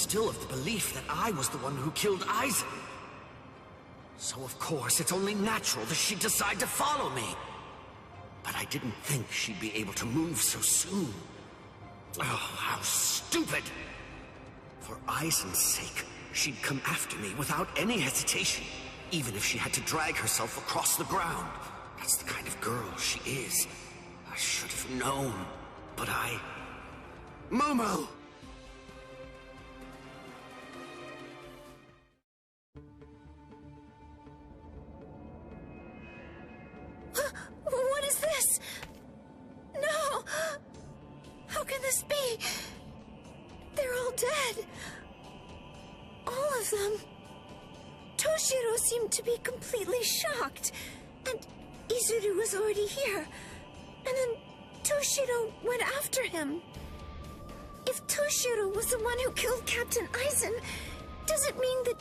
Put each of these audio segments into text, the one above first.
still of the belief that I was the one who killed Aizen. So of course it's only natural that she'd decide to follow me. But I didn't think she'd be able to move so soon. Oh, how stupid! For Aizen's sake, she'd come after me without any hesitation, even if she had to drag herself across the ground. That's the kind of girl she is. I should have known, but I... Momo! What is this? No! How can this be? They're all dead. All of them. Toshiro seemed to be completely shocked. And Izuru was already here. And then Toshiro went after him. If Toshiro was the one who killed Captain Aizen, does it mean that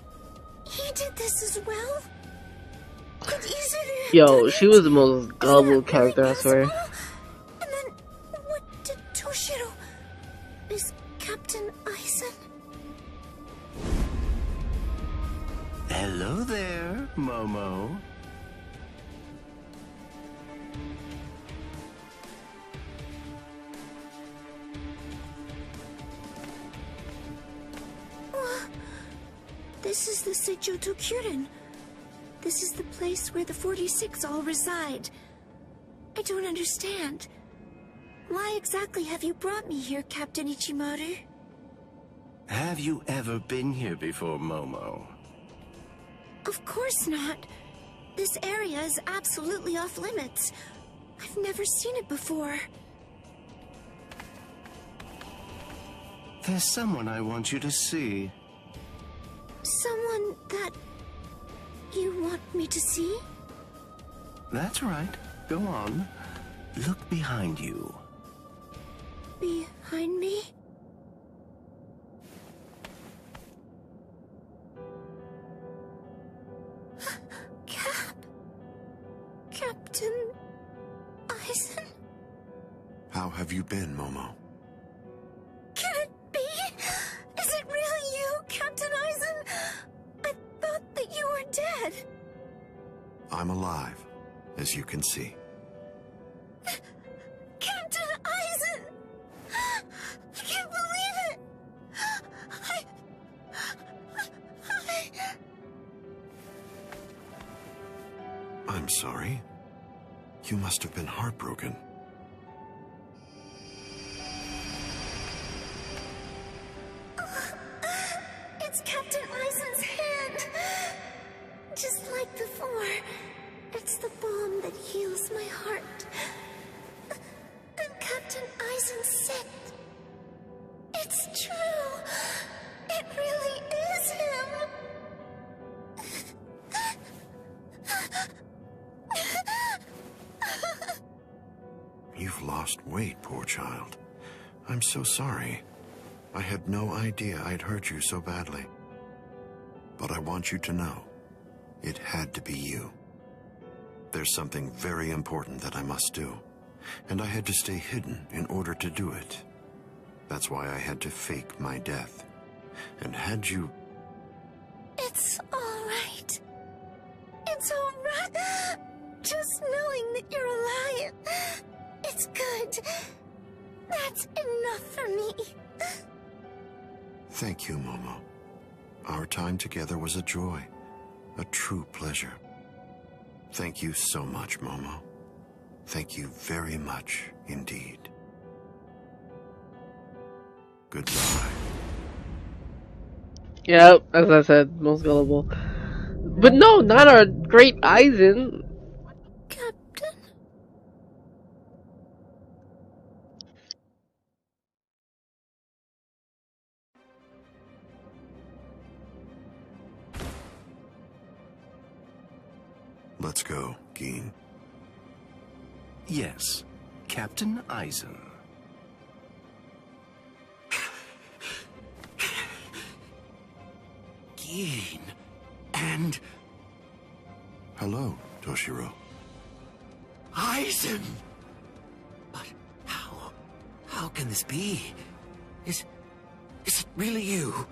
he did this as well? Could Izuru Yo, she was the most gullible character, I swear. And then, what did Toshiro... Is Captain Aizen... Hello there, Momo. This is the Seijoto Kyurin. This is the place where the 46 all reside. I don't understand. Why exactly have you brought me here, Captain Ichimaru? Have you ever been here before, Momo? Of course not. This area is absolutely off limits. I've never seen it before. There's someone I want you to see. Someone that you want me to see? That's right. Go on. Look behind you. Behind me? Captain Aizen? How have you been, Momo? Can it be? Is it really you, Captain Aizen? I thought that you were dead. I'm alive, as you can see. Captain Aizen! I can't believe it! I'm sorry. You must have been heartbroken. It's Captain Aizen's hand! Just like before. It's the balm that heals my heart. And Captain Aizen said... It's true! It really is him! You've lost weight, poor child. I'm so sorry. I had no idea I'd hurt you so badly. But I want you to know, it had to be you. There's something very important that I must do, and I had to stay hidden in order to do it. That's why I had to fake my death. And had you... It's all right. It's all right. Just knowing that you're alive. It's good. That's enough for me. Thank you, Momo. Our time together was a joy, a true pleasure. Thank you so much, Momo. Thank you very much indeed. Goodbye. Yep, as I said, most gullible. But no, not our great Aizen. Captain? Let's go, Gin. Yes, Captain Aizen. Gin. And... Hello, Toshiro. Aizen! But how? How can this be? Is it really you?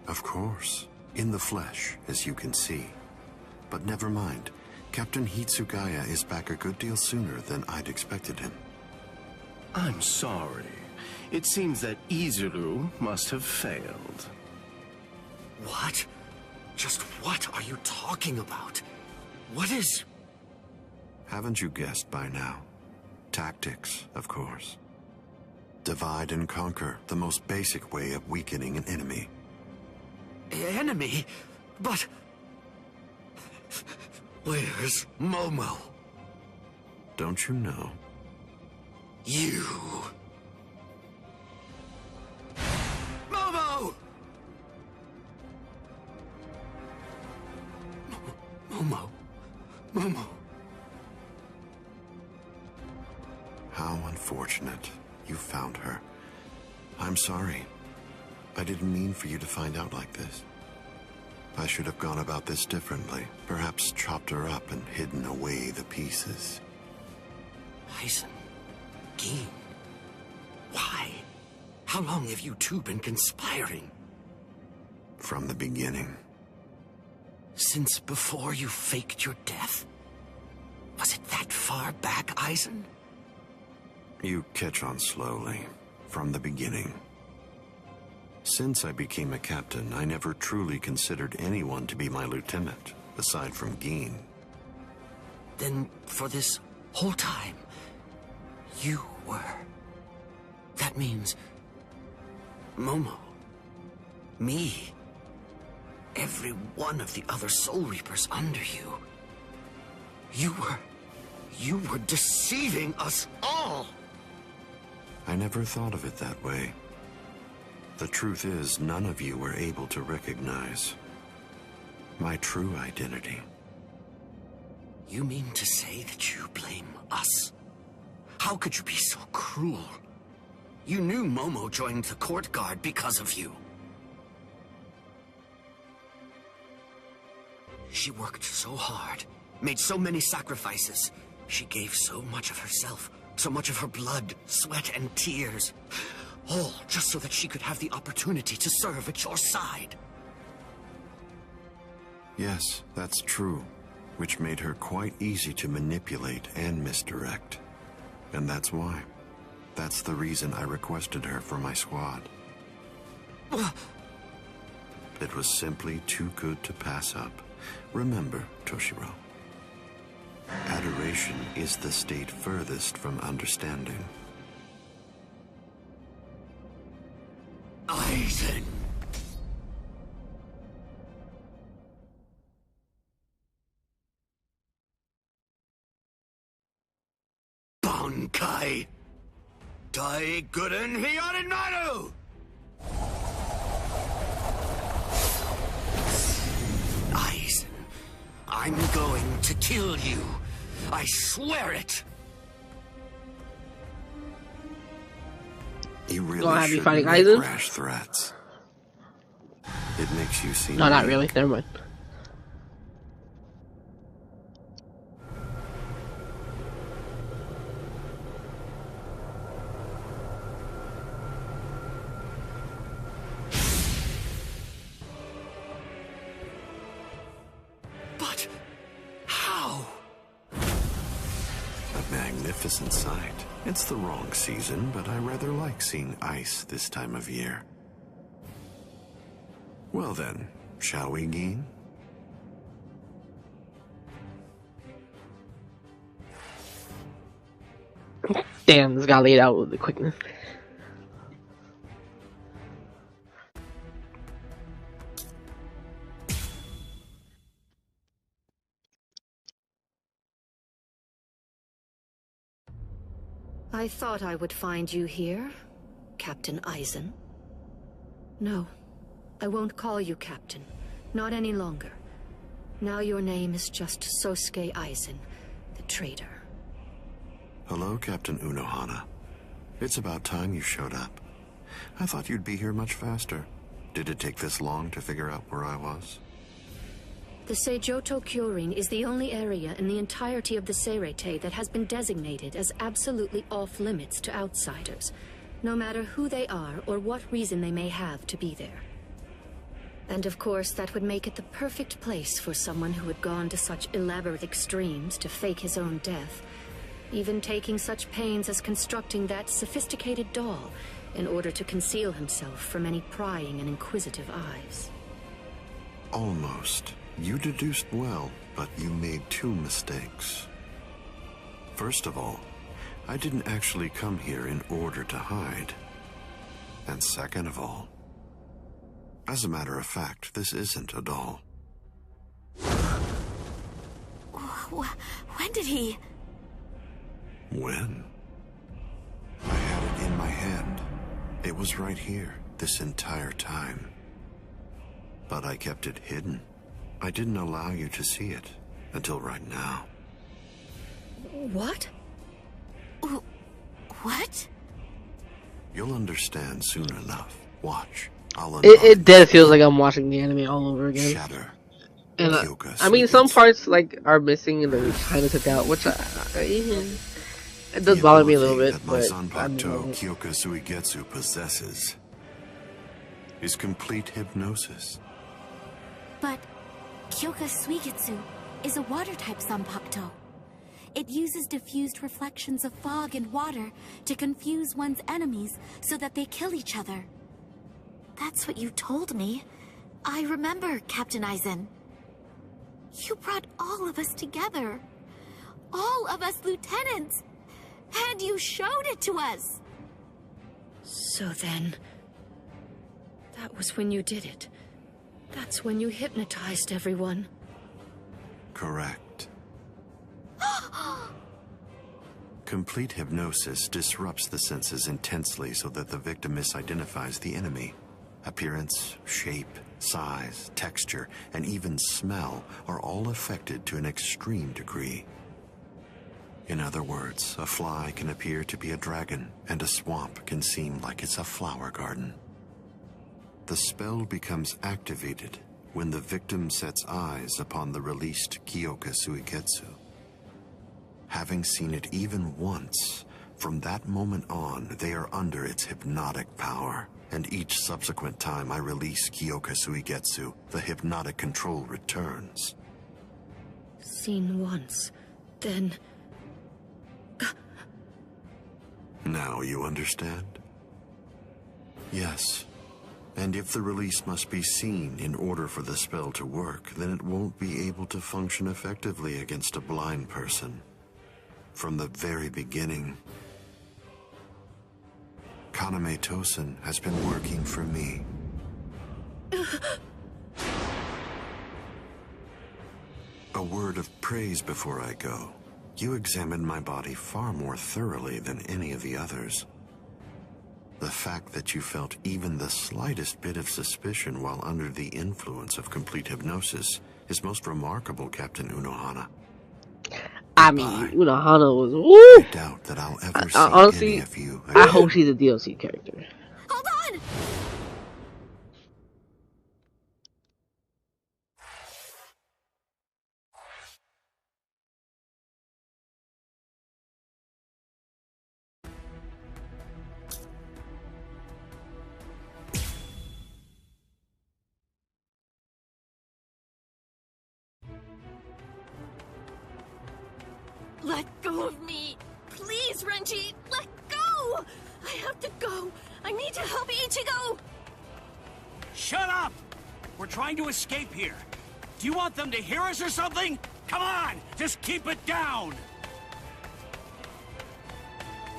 Of course. In the flesh, as you can see. But never mind. Captain Hitsugaya is back a good deal sooner than I'd expected him. I'm sorry. It seems that Izuru must have failed. What? Just what are you talking about? What is... Haven't you guessed by now? Tactics, of course. Divide and conquer, the most basic way of weakening an enemy. Enemy? But... Where's Momo? Don't you know? You... Momo! Momo. How unfortunate. You found her. I'm sorry. I didn't mean for you to find out like this. I should have gone about this differently. Perhaps chopped her up and hidden away the pieces. Aizen. Gin. Why? How long have you two been conspiring? From the beginning. Since before you faked your death? Was it that far back, Aizen? You catch on slowly. From the beginning. Since I became a captain, I never truly considered anyone to be my lieutenant, aside from Gin. Then, for this whole time, you were... That means... Momo. Me. Every one of the other Soul Reapers under you. You were deceiving us all! I never thought of it that way. The truth is, none of you were able to recognize my true identity. You mean to say that you blame us? How could you be so cruel? You knew Momo joined the court guard because of you. She worked so hard, made so many sacrifices. She gave so much of herself, so much of her blood, sweat, and tears. All just so that she could have the opportunity to serve at your side. Yes, that's true, which made her quite easy to manipulate and misdirect. And that's why. That's the reason I requested her for my squad. It was simply too good to pass up. Remember, Toshiro. Adoration is the state furthest from understanding. Aizen! Bankai! Daiguren Hyorinmaru! Aizen, I'm going to kill you. I swear it! You really Gonna have me shouldn't fighting make Aizen? rash threats. It makes you seem No, not weak. really. Never mind. But how? A magnificent sight. It's the wrong season, but I rather like seeing ice this time of year. Well then, shall we, Gin? Damn, this got laid out with the quickness. I thought I would find you here, Captain Aizen. No, I won't call you Captain. Not any longer. Now your name is just Sosuke Aizen, the traitor. Hello, Captain Unohana. It's about time you showed up. I thought you'd be here much faster. Did it take this long to figure out where I was? The Seijoto Kyorin is the only area in the entirety of the Seirete that has been designated as absolutely off-limits to outsiders, no matter who they are or what reason they may have to be there. And of course, that would make it the perfect place for someone who had gone to such elaborate extremes to fake his own death, even taking such pains as constructing that sophisticated doll in order to conceal himself from any prying and inquisitive eyes. Almost. You deduced well, but you made two mistakes. First of all, I didn't actually come here in order to hide. And second of all, as a matter of fact, this isn't a doll. When did he... When? I had it in my hand. It was right here, this entire time. But I kept it hidden. I didn't allow you to see it until right now. What? What? You'll understand soon enough. Watch. It dead feels like I'm watching the anime all over again. Shatter. And I mean, some parts like are missing and they kind of took out, which it does bother me a little bit. That my Zanpakuto Kyoka Suigetsu possesses is complete hypnosis. But Kyoka Suigetsu is a water-type Zanpakuto. It uses diffused reflections of fog and water to confuse one's enemies so that they kill each other. That's what you told me. I remember, Captain Aizen. You brought all of us together. All of us lieutenants. And you showed it to us. So then... that was when you did it. That's when you hypnotized everyone. Correct. Complete hypnosis disrupts the senses intensely so that the victim misidentifies the enemy. Appearance, shape, size, texture, and even smell are all affected to an extreme degree. In other words, a fly can appear to be a dragon, and a swamp can seem like it's a flower garden. The spell becomes activated when the victim sets eyes upon the released Kyoka Suigetsu. Having seen it even once, from that moment on, they are under its hypnotic power. And each subsequent time I release Kyoka Suigetsu, the hypnotic control returns. Seen once, then... Now you understand? Yes. And if the release must be seen in order for the spell to work, then it won't be able to function effectively against a blind person. From the very beginning, Kaname Tosen has been working for me. A word of praise before I go. You examined my body far more thoroughly than any of the others. The fact that you felt even the slightest bit of suspicion while under the influence of complete hypnosis is most remarkable, Captain Unohana. I mean, Unohana was... Woo! I doubt that I'll ever see honestly, any of you again. I hope she's a DLC character. Hold on! Let go of me! Please, Renji! Let go! I have to go! I need to help Ichigo! Shut up! We're trying to escape here. Do you want them to hear us or something? Come on! Just keep it down!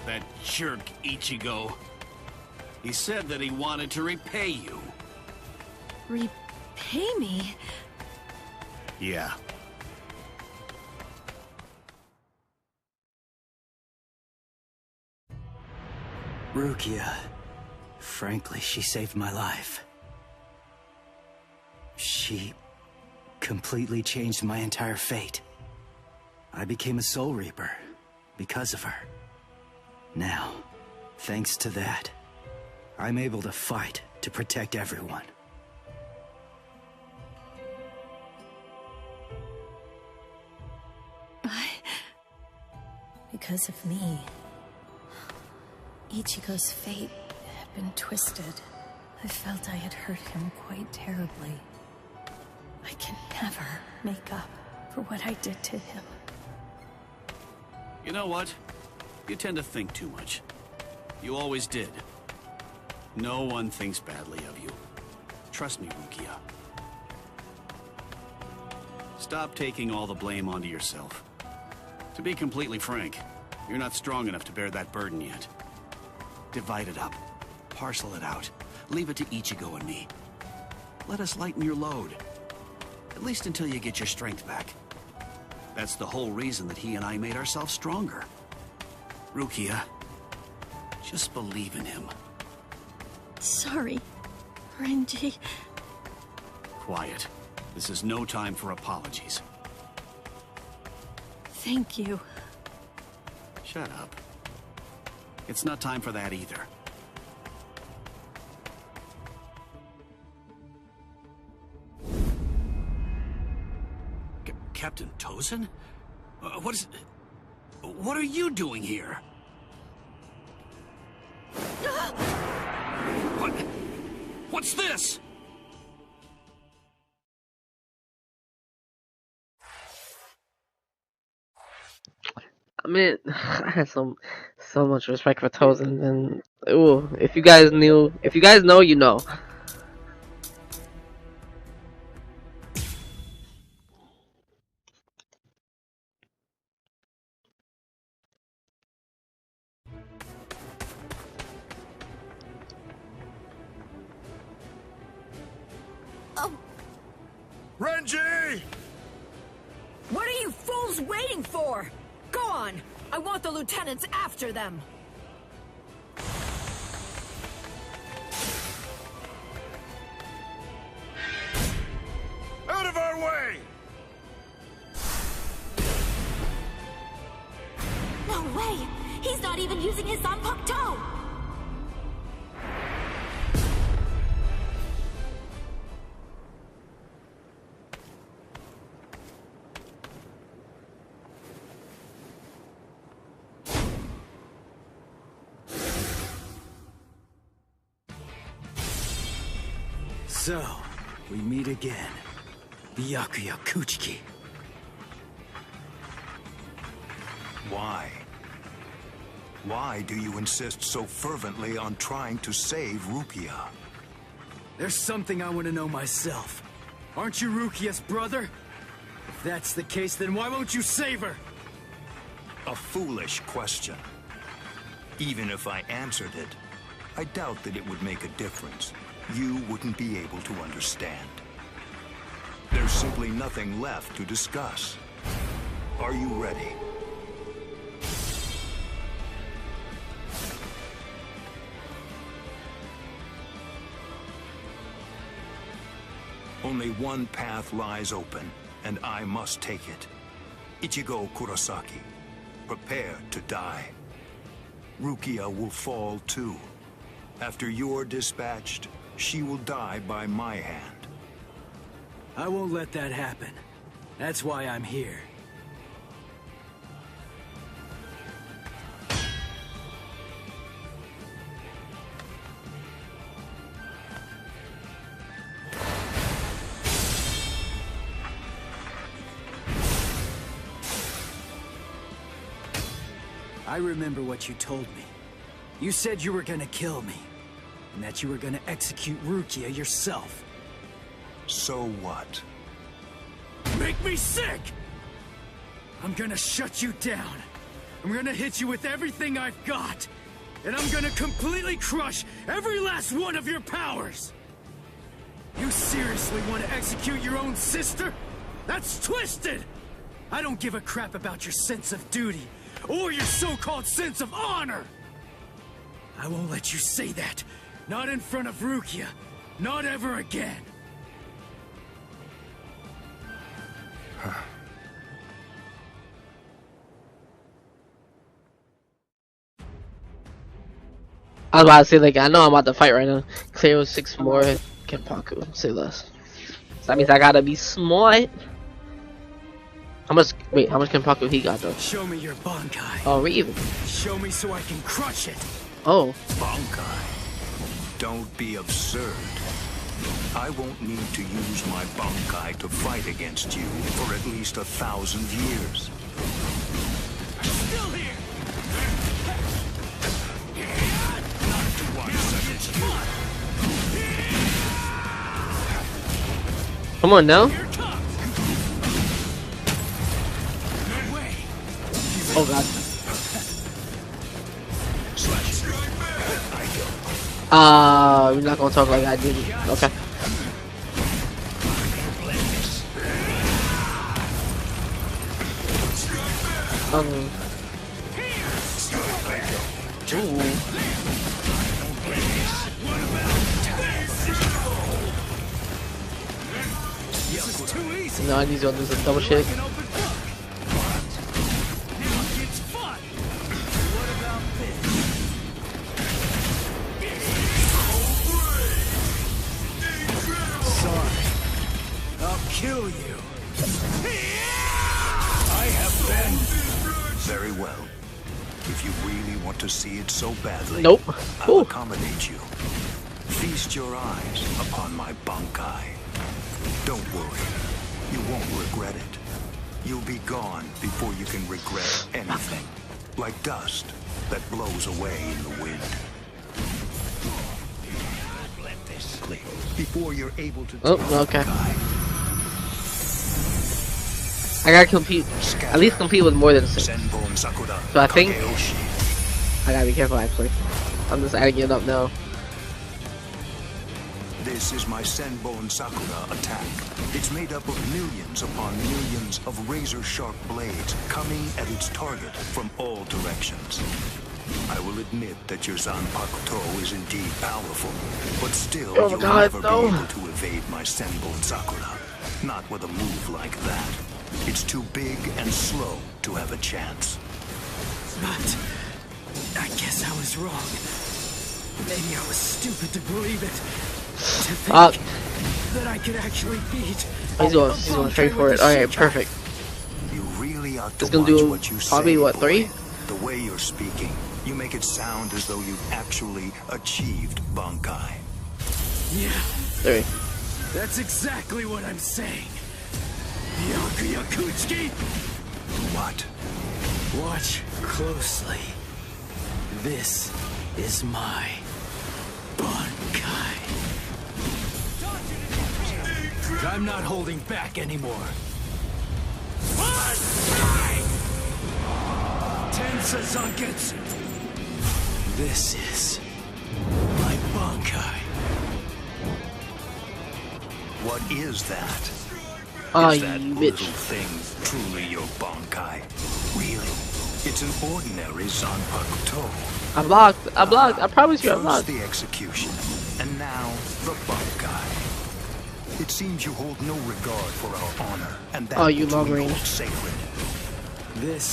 That jerk Ichigo. He said that he wanted to repay you. Repay me? Yeah. Rukia. Frankly, she saved my life. She completely changed my entire fate. I became a Soul Reaper because of her. Now, thanks to that, I'm able to fight to protect everyone. Because of me, Ichigo's fate had been twisted. I felt I had hurt him quite terribly. I can never make up for what I did to him. You know what? You tend to think too much. You always did. No one thinks badly of you. Trust me, Rukia. Stop taking all the blame onto yourself. To be completely frank, you're not strong enough to bear that burden yet. Divide it up. Parcel it out. Leave it to Ichigo and me. Let us lighten your load. At least until you get your strength back. That's the whole reason that he and I made ourselves stronger. Rukia, just believe in him. Sorry, Renji. Quiet. This is no time for apologies. Thank you. Shut up. It's not time for that either. Captain Tozen? What are you doing here? What's this? I mean, I had so much respect for Tozen, and ooh, if you guys know, you know. Renji! What are you fools waiting for? Go on! I want the lieutenants after them! Out of our way! No way! He's not even using his Zanpakuto! So, we meet again. Byakuya Kuchiki. Why? Why do you insist so fervently on trying to save Rukia? There's something I want to know myself. Aren't you Rukia's brother? If that's the case, then why won't you save her? A foolish question. Even if I answered it, I doubt that it would make a difference. You wouldn't be able to understand. There's simply nothing left to discuss. Are you ready? Only one path lies open, and I must take it. Ichigo Kurosaki, prepare to die. Rukia will fall too. After you're dispatched, she will die by my hand. I won't let that happen. That's why I'm here. I remember what you told me. You said you were gonna kill me, and that you were gonna execute Rukia yourself. So what? Make me sick! I'm gonna shut you down. I'm gonna hit you with everything I've got. And I'm gonna completely crush every last one of your powers! You seriously want to execute your own sister? That's twisted! I don't give a crap about your sense of duty, or your so-called sense of honor! I won't let you say that. Not in front of Rukia. Not ever again. I was about to say, like, I know I'm about to fight right now. Clear with 6 more. Kenpaku, say less. So that means I gotta be smart. How much Kenpaku he got though? Show me your Bankai. Oh, we're even. Show me so I can crush it. Oh. Bankai. Don't be absurd. I won't need to use my Bankai to fight against you for at least 1,000 years. Still here. Not to one such as you. Come on now. Oh god. We're not gonna talk like I did. Okay. Ooh. No, I need to do some double shake. Kill you. I have been. Very well. If you really want to see it so badly, nope. I'll accommodate you. Feast your eyes upon my Bankai. Don't worry. You won't regret it. You'll be gone before you can regret anything. Like dust that blows away in the wind. Let this clear before you're able to okay. I gotta compete, at least compete with more than 6. So I think I gotta be careful actually. I'm just adding it up now. This is my Senbon Sakura attack. It's made up of millions upon millions of razor-sharp blades coming at its target from all directions. I will admit that your Zanpakuto is indeed powerful, but still you'll never be able to evade my Senbon Sakura. Not with a move like that. It's too big and slow to have a chance. But I guess I was wrong. Maybe I was stupid to believe it. To think that I could actually beat. He's going straight for it. Alright, perfect. You really ought to it's gonna do what you probably say, what, boy. 3? The way you're speaking, you make it sound as though you've actually achieved Bankai. Yeah. 3. That's exactly what I'm saying. Yakuyakuchiki! What? Watch closely. This is my Bankai. I'm not holding back anymore. Tensa Zangetsu. This is my Bankai. What is that? Oh, is that you little bitch. thing truly your Bankai? Really? It's an ordinary Zanpakuto. I blocked. I promise you I First blocked. the execution, and now the Bankai. It seems you hold no regard for our honor, and that you which long we range. hold sacred. This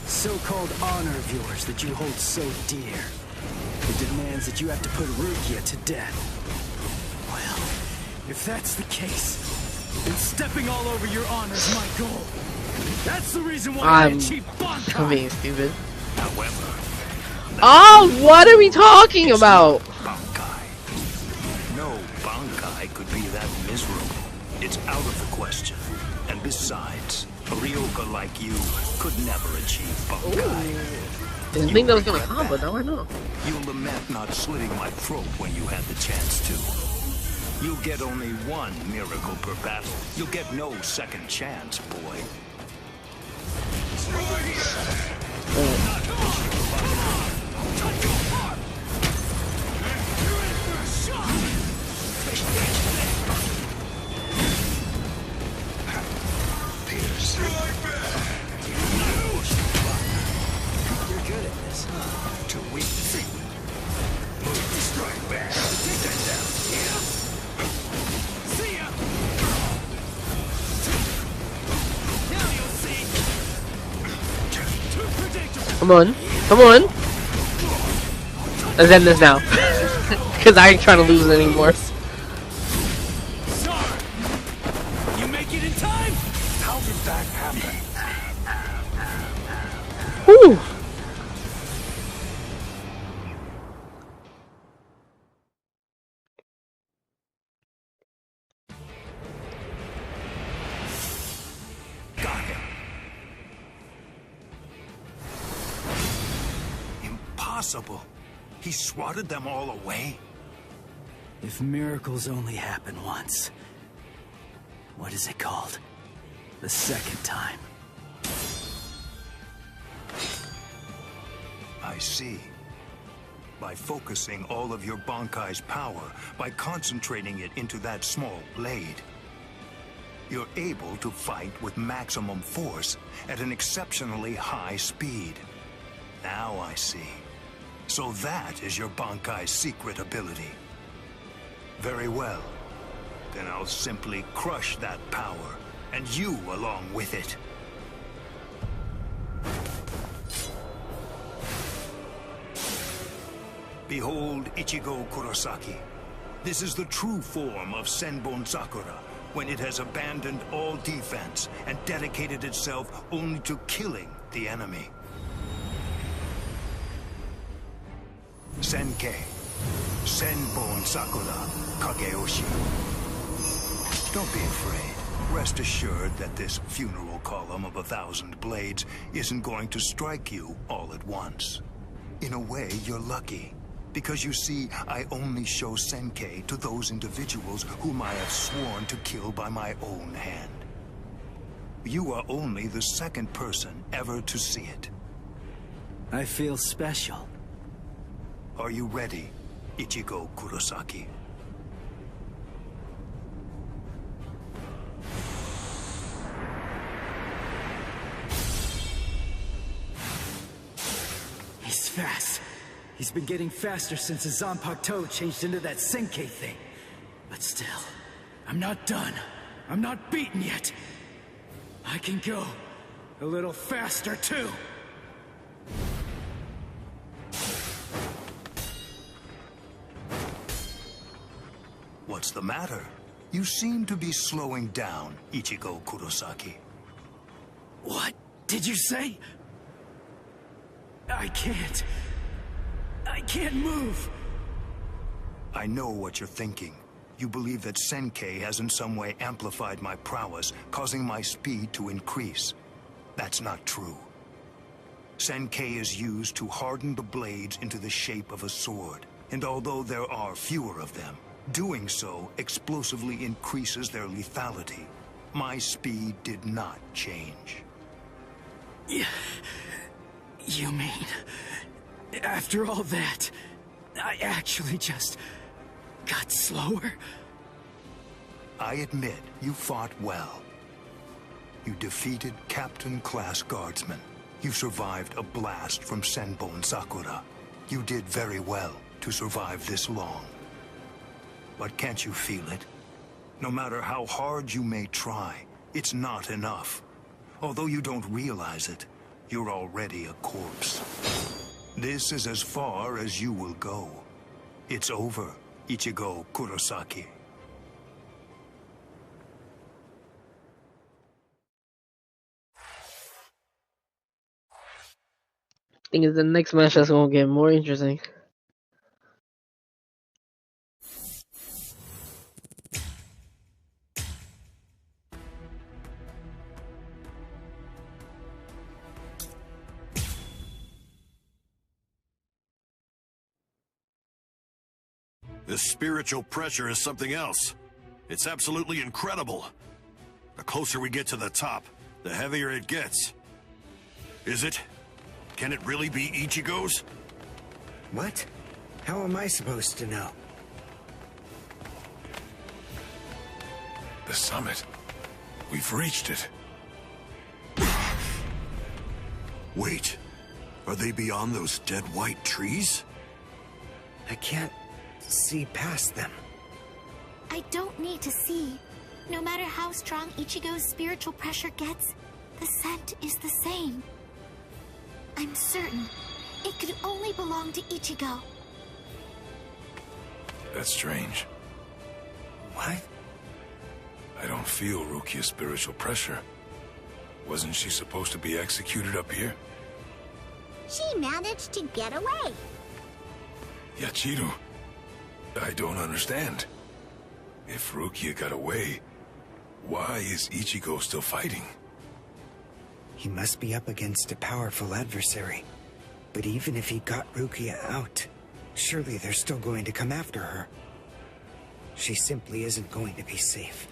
so-called honor of yours that you hold so dear, it demands that you have to put Rukia to death. Well, if that's the case, then stepping all over your honor is my goal. That's the reason why I achieved Bankai. I'm being stupid. However, Oh, what are we talking about? Bankai. No Bankai could be that miserable. It's out of the question. And besides, a Ryoka like you could never achieve Bankai. Didn't think that was gonna come, but now I know. You'll lament not slitting my throat when you had the chance to. You'll get only one miracle per battle. You'll get no second chance, boy. You're good at this. Too weak. Strike back. Take that down. See ya! Now you'll see! Too predictable! Come on. Come on. Let's end this now. Because I ain't trying to lose anymore. Sorry! You make it in time? How did that happen? Whew. impossible. He swatted them all away? If miracles only happen once, what is it called? The second time. I see. By focusing all of your Bankai's power, by concentrating it into that small blade, you're able to fight with maximum force at an exceptionally high speed. Now I see. So that is your Bankai's secret ability. Very well. Then I'll simply crush that power, and you along with it. Behold Ichigo Kurosaki. This is the true form of Senbon Sakura, when it has abandoned all defense and dedicated itself only to killing the enemy. Senkei, Senbon Sakura, Kageyoshi. Don't be afraid. Rest assured that this funeral column of 1,000 blades isn't going to strike you all at once. In a way, you're lucky. Because you see, I only show Senkei to those individuals whom I have sworn to kill by my own hand. You are only the second person ever to see it. I feel special. Are you ready, Ichigo Kurosaki? He's fast. He's been getting faster since his Zanpakuto changed into that Senkei thing. But still, I'm not done. I'm not beaten yet. I can go a little faster too. What's the matter? You seem to be slowing down, Ichigo Kurosaki. What did you say? I can't move. I know what you're thinking. You believe that Senkei has in some way amplified my prowess, causing my speed to increase. That's not true. Senkei is used to harden the blades into the shape of a sword, and although there are fewer of them, doing so explosively increases their lethality. My speed did not change. You mean, after all that, I actually just got slower? I admit you fought well. You defeated Captain-class guardsmen. You survived a blast from Senbon Sakura. You did very well to survive this long. But can't you feel it? No matter how hard you may try, it's not enough. Although you don't realize it, you're already a corpse. This is as far as you will go. It's over, Ichigo Kurosaki. I think it's the next match that's gonna get more interesting. This spiritual pressure is something else. It's absolutely incredible. The closer we get to the top, the heavier it gets. Is it? Can it really be Ichigo's? What? How am I supposed to know? The summit. We've reached it. Wait. Are they beyond those dead white trees? I can't see past them. I don't need to see. No matter how strong Ichigo's spiritual pressure gets, the scent is the same. I'm certain it could only belong to Ichigo. That's strange. What? I don't feel Rukia's spiritual pressure. Wasn't she supposed to be executed up here? She managed to get away. Yachiru, I don't understand. If Rukia got away, why is Ichigo still fighting? He must be up against a powerful adversary. But even if he got Rukia out, surely they're still going to come after her. She simply isn't going to be safe.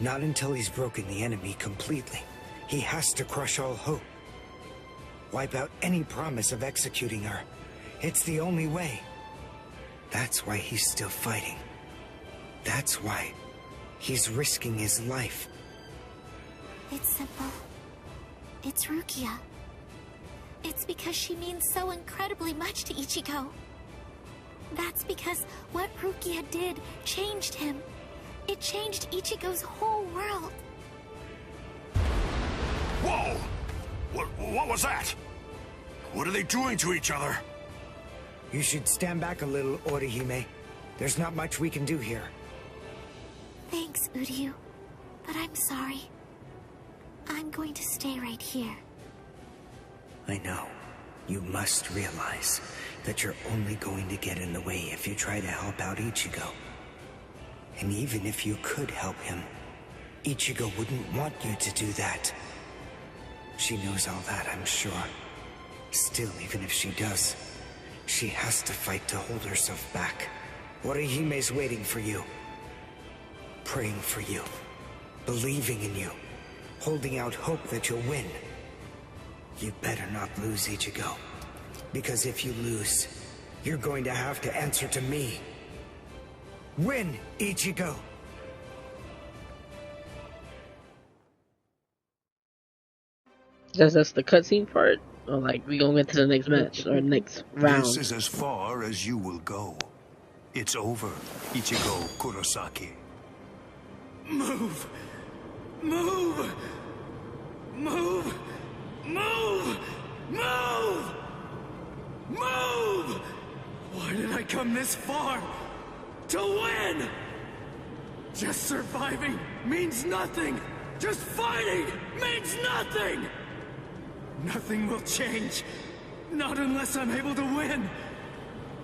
Not until he's broken the enemy completely. He has to crush all hope. Wipe out any promise of executing her. It's the only way. That's why he's still fighting. That's why he's risking his life. It's simple. It's Rukia. It's because she means so incredibly much to Ichigo. That's because what Rukia did changed him. It changed Ichigo's whole world. Whoa! What was that? What are they doing to each other? You should stand back a little, Orihime. There's not much we can do here. Thanks, Uryu. But I'm sorry. I'm going to stay right here. I know. You must realize that you're only going to get in the way if you try to help out Ichigo. And even if you could help him, Ichigo wouldn't want you to do that. She knows all that, I'm sure. Still, even if she does, she has to fight to hold herself back. Orihime's waiting for you. Praying for you. Believing in you. Holding out hope that you'll win. You better not lose, Ichigo. Because if you lose, you're going to have to answer to me. Win, Ichigo! That's the cutscene part? Or like, we gonna get to the next match, or next round? This is as far as you will go. It's over, Ichigo Kurosaki. Move! Move! Move! Move! Move! Move! Why did I come this far? To win! Just surviving means nothing! Just fighting means nothing! Nothing will change. Not unless I'm able to win.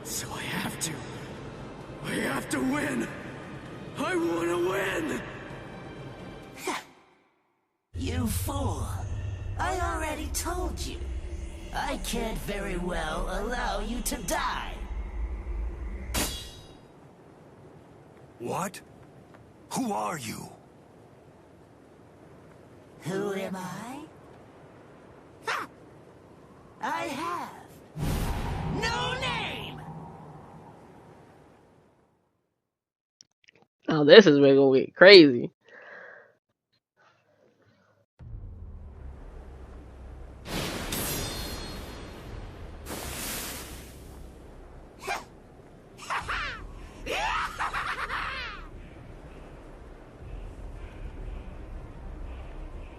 So I have to. I have to win! I want to win! You fool. I already told you. I can't very well allow you to die. What? Who are you? Who am I? Ha! I have no name! Oh, this is really gonna get crazy.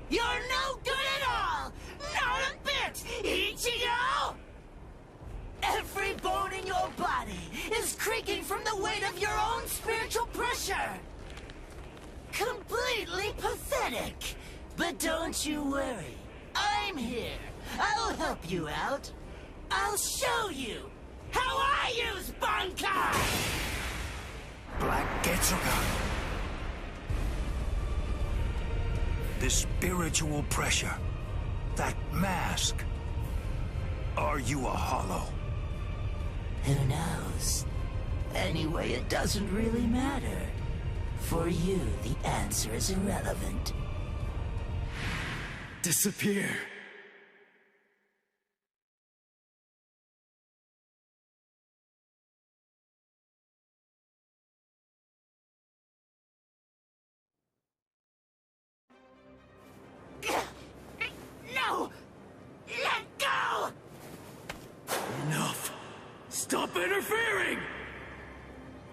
You're no good at all! Not a bit, Ichigo! Every bone in your body is creaking from the weight of your own spiritual pressure! Completely pathetic! But don't you worry. I'm here. I'll help you out. I'll show you how I use Bankai! Black Getsuga. This spiritual pressure. That mask. Are you a hollow? Who knows? Anyway, it doesn't really matter. For you, the answer is irrelevant. Disappear. No! Let go! Enough! Stop interfering!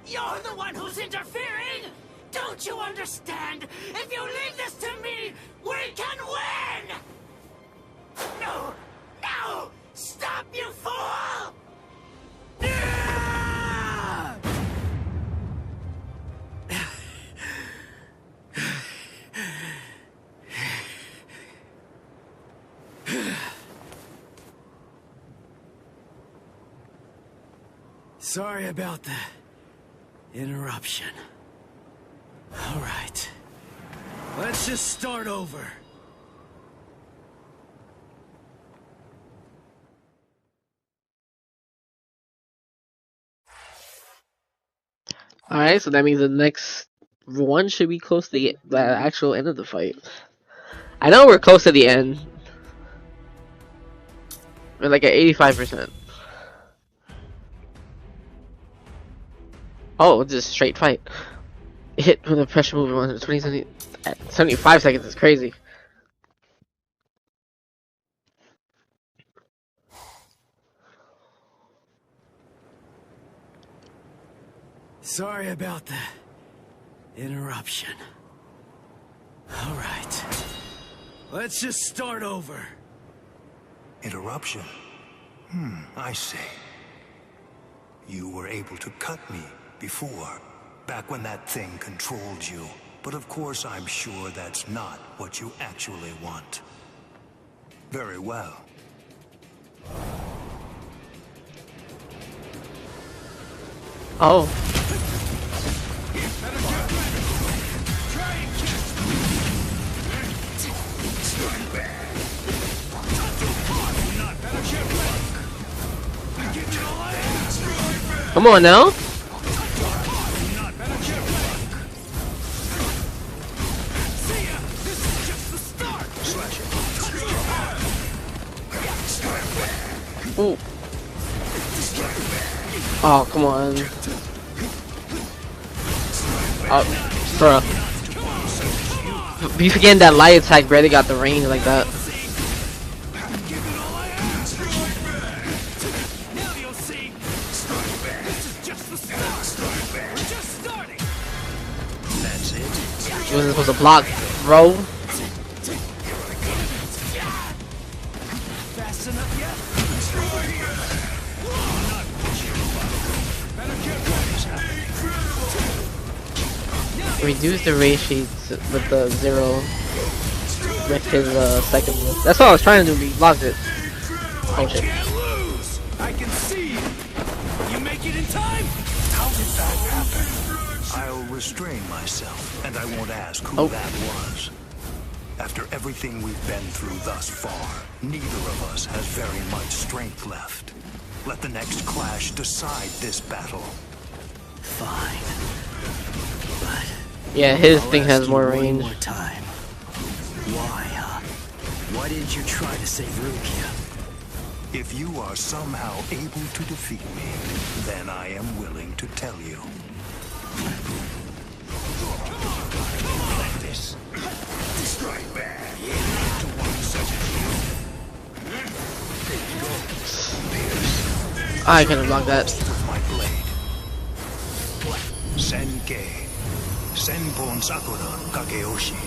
You're the one who's interfering! Don't you understand? If you leave this to me, we can win! No! No! Stop, you fool! Sorry about the interruption. All right. Let's just start over. Alright, so that means the next one should be close to the actual end of the fight. I know we're close to the end. We're like at 85%. Oh, it's just a straight fight. Hit with a pressure move on 20 at 75 seconds is crazy. Sorry about the interruption. All right. Let's just start over. Interruption? I see. You were able to cut me before, back when that thing controlled you. But of course, I'm sure that's not what you actually want. Very well. Oh. Come on now. Ooh. Oh, come on. Oh, bro. Be forgetting that light attack barely got the range like that. He wasn't supposed to block, bro. Reduce the race sheets with the 0 with his second move. That's all I was trying to do, he blocked it. Oh shit. I can see you. You make it in time? How did that happen? I'll restrain myself, and I won't ask who that was. After everything we've been through thus far, neither of us has very much strength left. Let the next clash decide this battle. Fine. But yeah, his thing has more range. One more time. Why, huh? Why didn't you try to save Rukia? If you are somehow able to defeat me, then I am willing to tell you. Like this. Strike back. To one such as you. I could have blocked that. My blade. Senkei. Senpon Sakura Kageyoshi.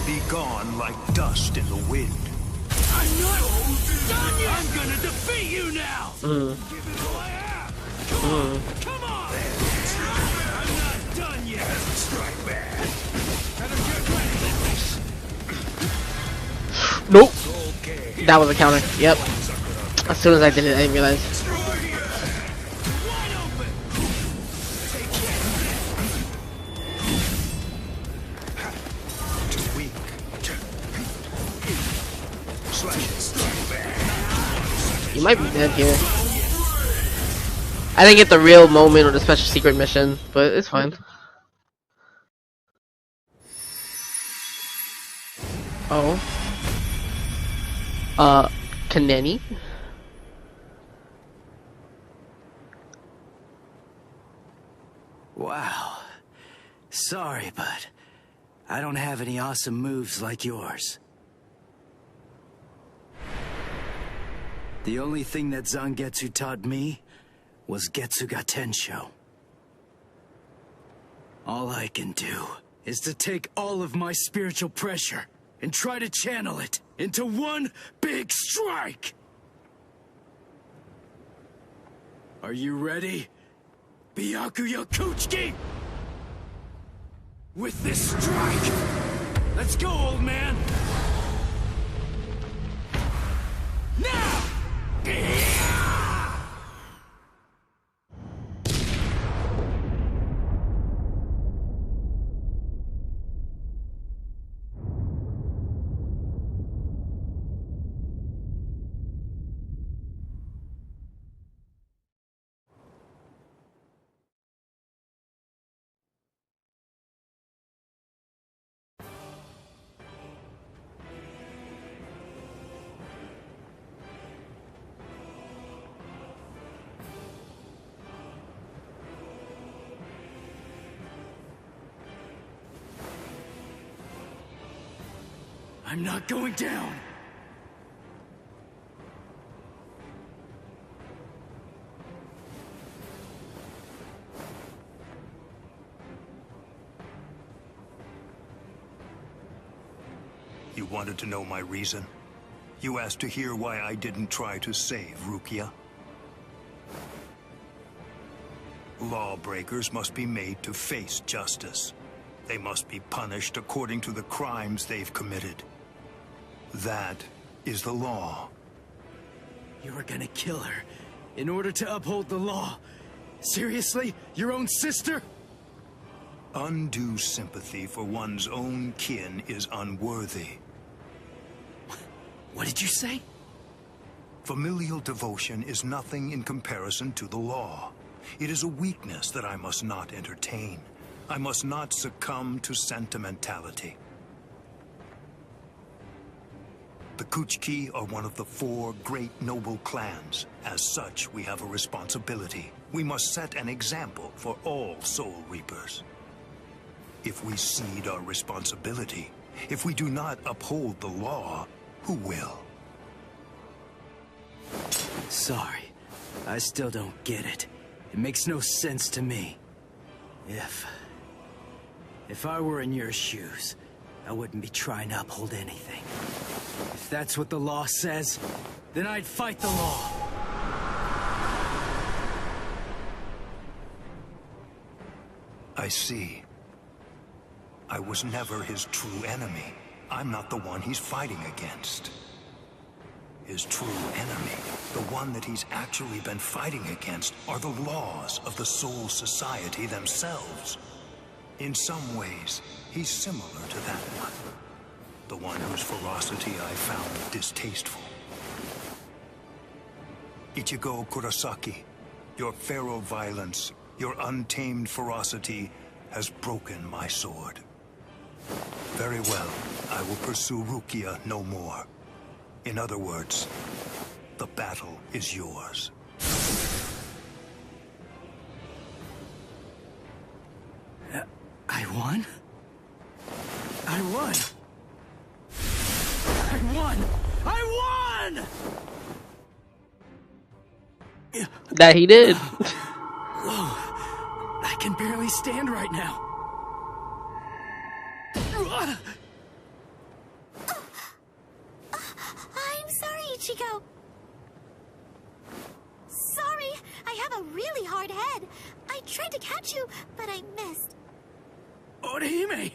Be gone like dust in the wind. I'm not done yet! I'm gonna defeat you now! Give it all I have! Come on! Come on! I'm not done yet! Strike back! Better get ready than this! Nope! That was a counter. Yep. As soon as I did it, I didn't realize. You might be dead here. I didn't get the real moment or the special secret mission, but it's fine. Oh. Kaneni? Wow. Sorry, but I don't have any awesome moves like yours. The only thing that Zangetsu taught me was Getsuga Tensho. All I can do is to take all of my spiritual pressure and try to channel it into one big strike! Are you ready, Byakuya Kuchiki? With this strike! Let's go, old man! Now! I'm not going down. You wanted to know my reason? You asked to hear why I didn't try to save Rukia? Lawbreakers must be made to face justice. They must be punished according to the crimes they've committed. That is the law. You were gonna kill her in order to uphold the law. Seriously? Your own sister? Undue sympathy for one's own kin is unworthy. What did you say? Familial devotion is nothing in comparison to the law. It is a weakness that I must not entertain. I must not succumb to sentimentality. The Kuchiki are one of the 4 great noble clans. As such, we have a responsibility. We must set an example for all Soul Reapers. If we cede our responsibility, if we do not uphold the law, who will? Sorry. I still don't get it. It makes no sense to me. If I were in your shoes, I wouldn't be trying to uphold anything. If that's what the law says, then I'd fight the law. I see. I was never his true enemy. I'm not the one he's fighting against. His true enemy, the one that he's actually been fighting against, are the laws of the Soul Society themselves. In some ways, he's similar to that one. The one whose ferocity I found distasteful. Ichigo Kurosaki, your feral violence, your untamed ferocity has broken my sword. Very well, I will pursue Rukia no more. In other words, the battle is yours. I won? I won! I won! I won! That he did. Whoa. I can barely stand right now. I'm sorry, Ichigo. Sorry, I have a really hard head. I tried to catch you, but I missed. Orihime!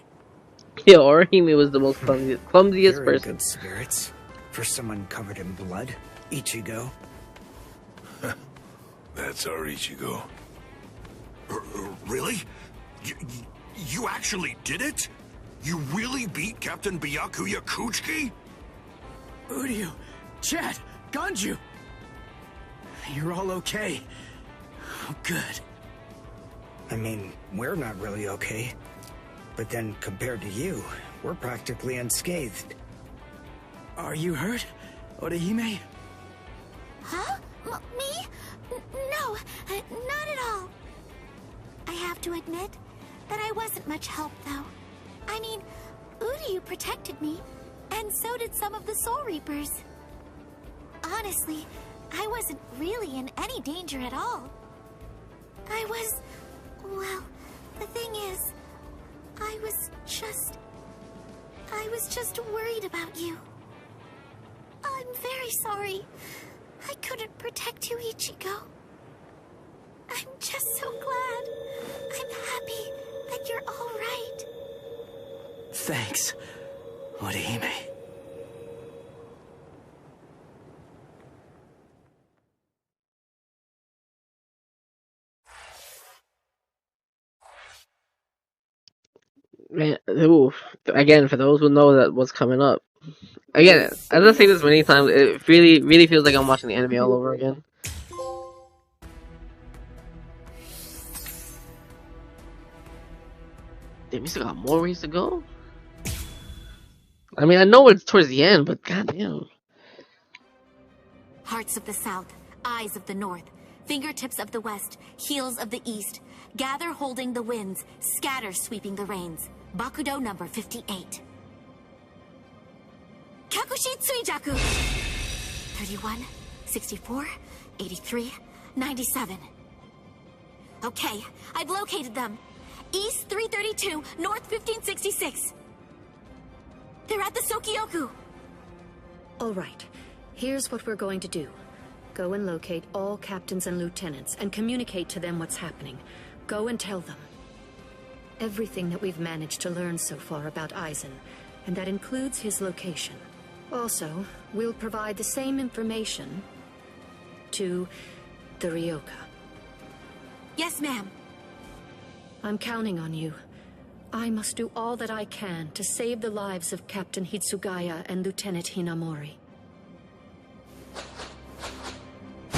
Yeah, Orihime was the most clumsiest You're person. in good spirits. For someone covered in blood, Ichigo. That's our Ichigo. Really? You actually did it? You really beat Captain Byakuya Kuchiki? Uryu, Chad, Ganju. You're all okay. Oh, good. I mean, we're not really okay. But then, compared to you, we're practically unscathed. Are you hurt, Orihime? Huh? Me? No, not at all. I have to admit that I wasn't much help, though. I mean, Uryu protected me, and so did some of the Soul Reapers. Honestly, I wasn't really in any danger at all. Well, the thing is, I was just worried about you. I'm very sorry. I couldn't protect you, Ichigo. I'm just so glad. I'm happy that you're all right. Thanks, Orihime. Man, oof. Again, for those who know that what's coming up. Again, as I say this many times, it really feels like I'm watching the anime all over again. Damn, we still got more ways to go? I mean, I know it's towards the end, but goddamn. Hearts of the south, eyes of the north, fingertips of the west, heels of the east. Gather holding the winds, scatter sweeping the rains. Bakudo number 58. Fushi Tsuijaku! 31, 64, 83, 97. Okay, I've located them. East 332, North 1566. They're at the Sokioku. All right. Here's what we're going to do. Go and locate all captains and lieutenants and communicate to them what's happening. Go and tell them. Everything that we've managed to learn so far about Aizen, and that includes his location. Also, we'll provide the same information to the Ryoka. Yes, ma'am. I'm counting on you. I must do all that I can to save the lives of Captain Hitsugaya and Lieutenant Hinamori.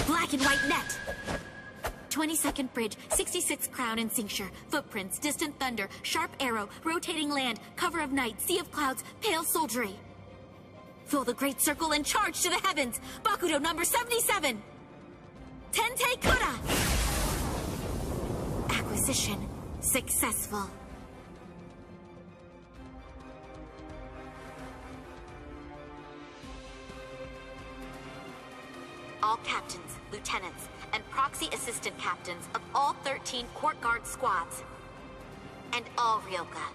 Black and white net! 22nd bridge, 66th crown and cincture, footprints, distant thunder, sharp arrow, rotating land, cover of night, sea of clouds, pale soldiery. Fill the great circle and charge to the heavens! Bakudo number 77! Tentei Kura! Acquisition successful. All captains, lieutenants, and proxy assistant captains of all 13 court guard squads. And all Ryoka.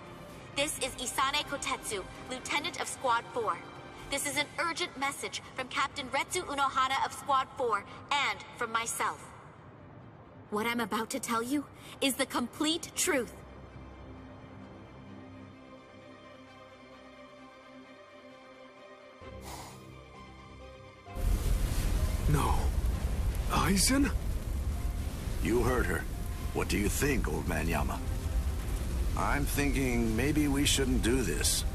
This is Isane Kotetsu, lieutenant of Squad 4. This is an urgent message from Captain Retsu Unohana of Squad 4 and from myself. What I'm about to tell you is the complete truth. No. Aizen? You heard her. What do you think, old man Yama? I'm thinking maybe we shouldn't do this.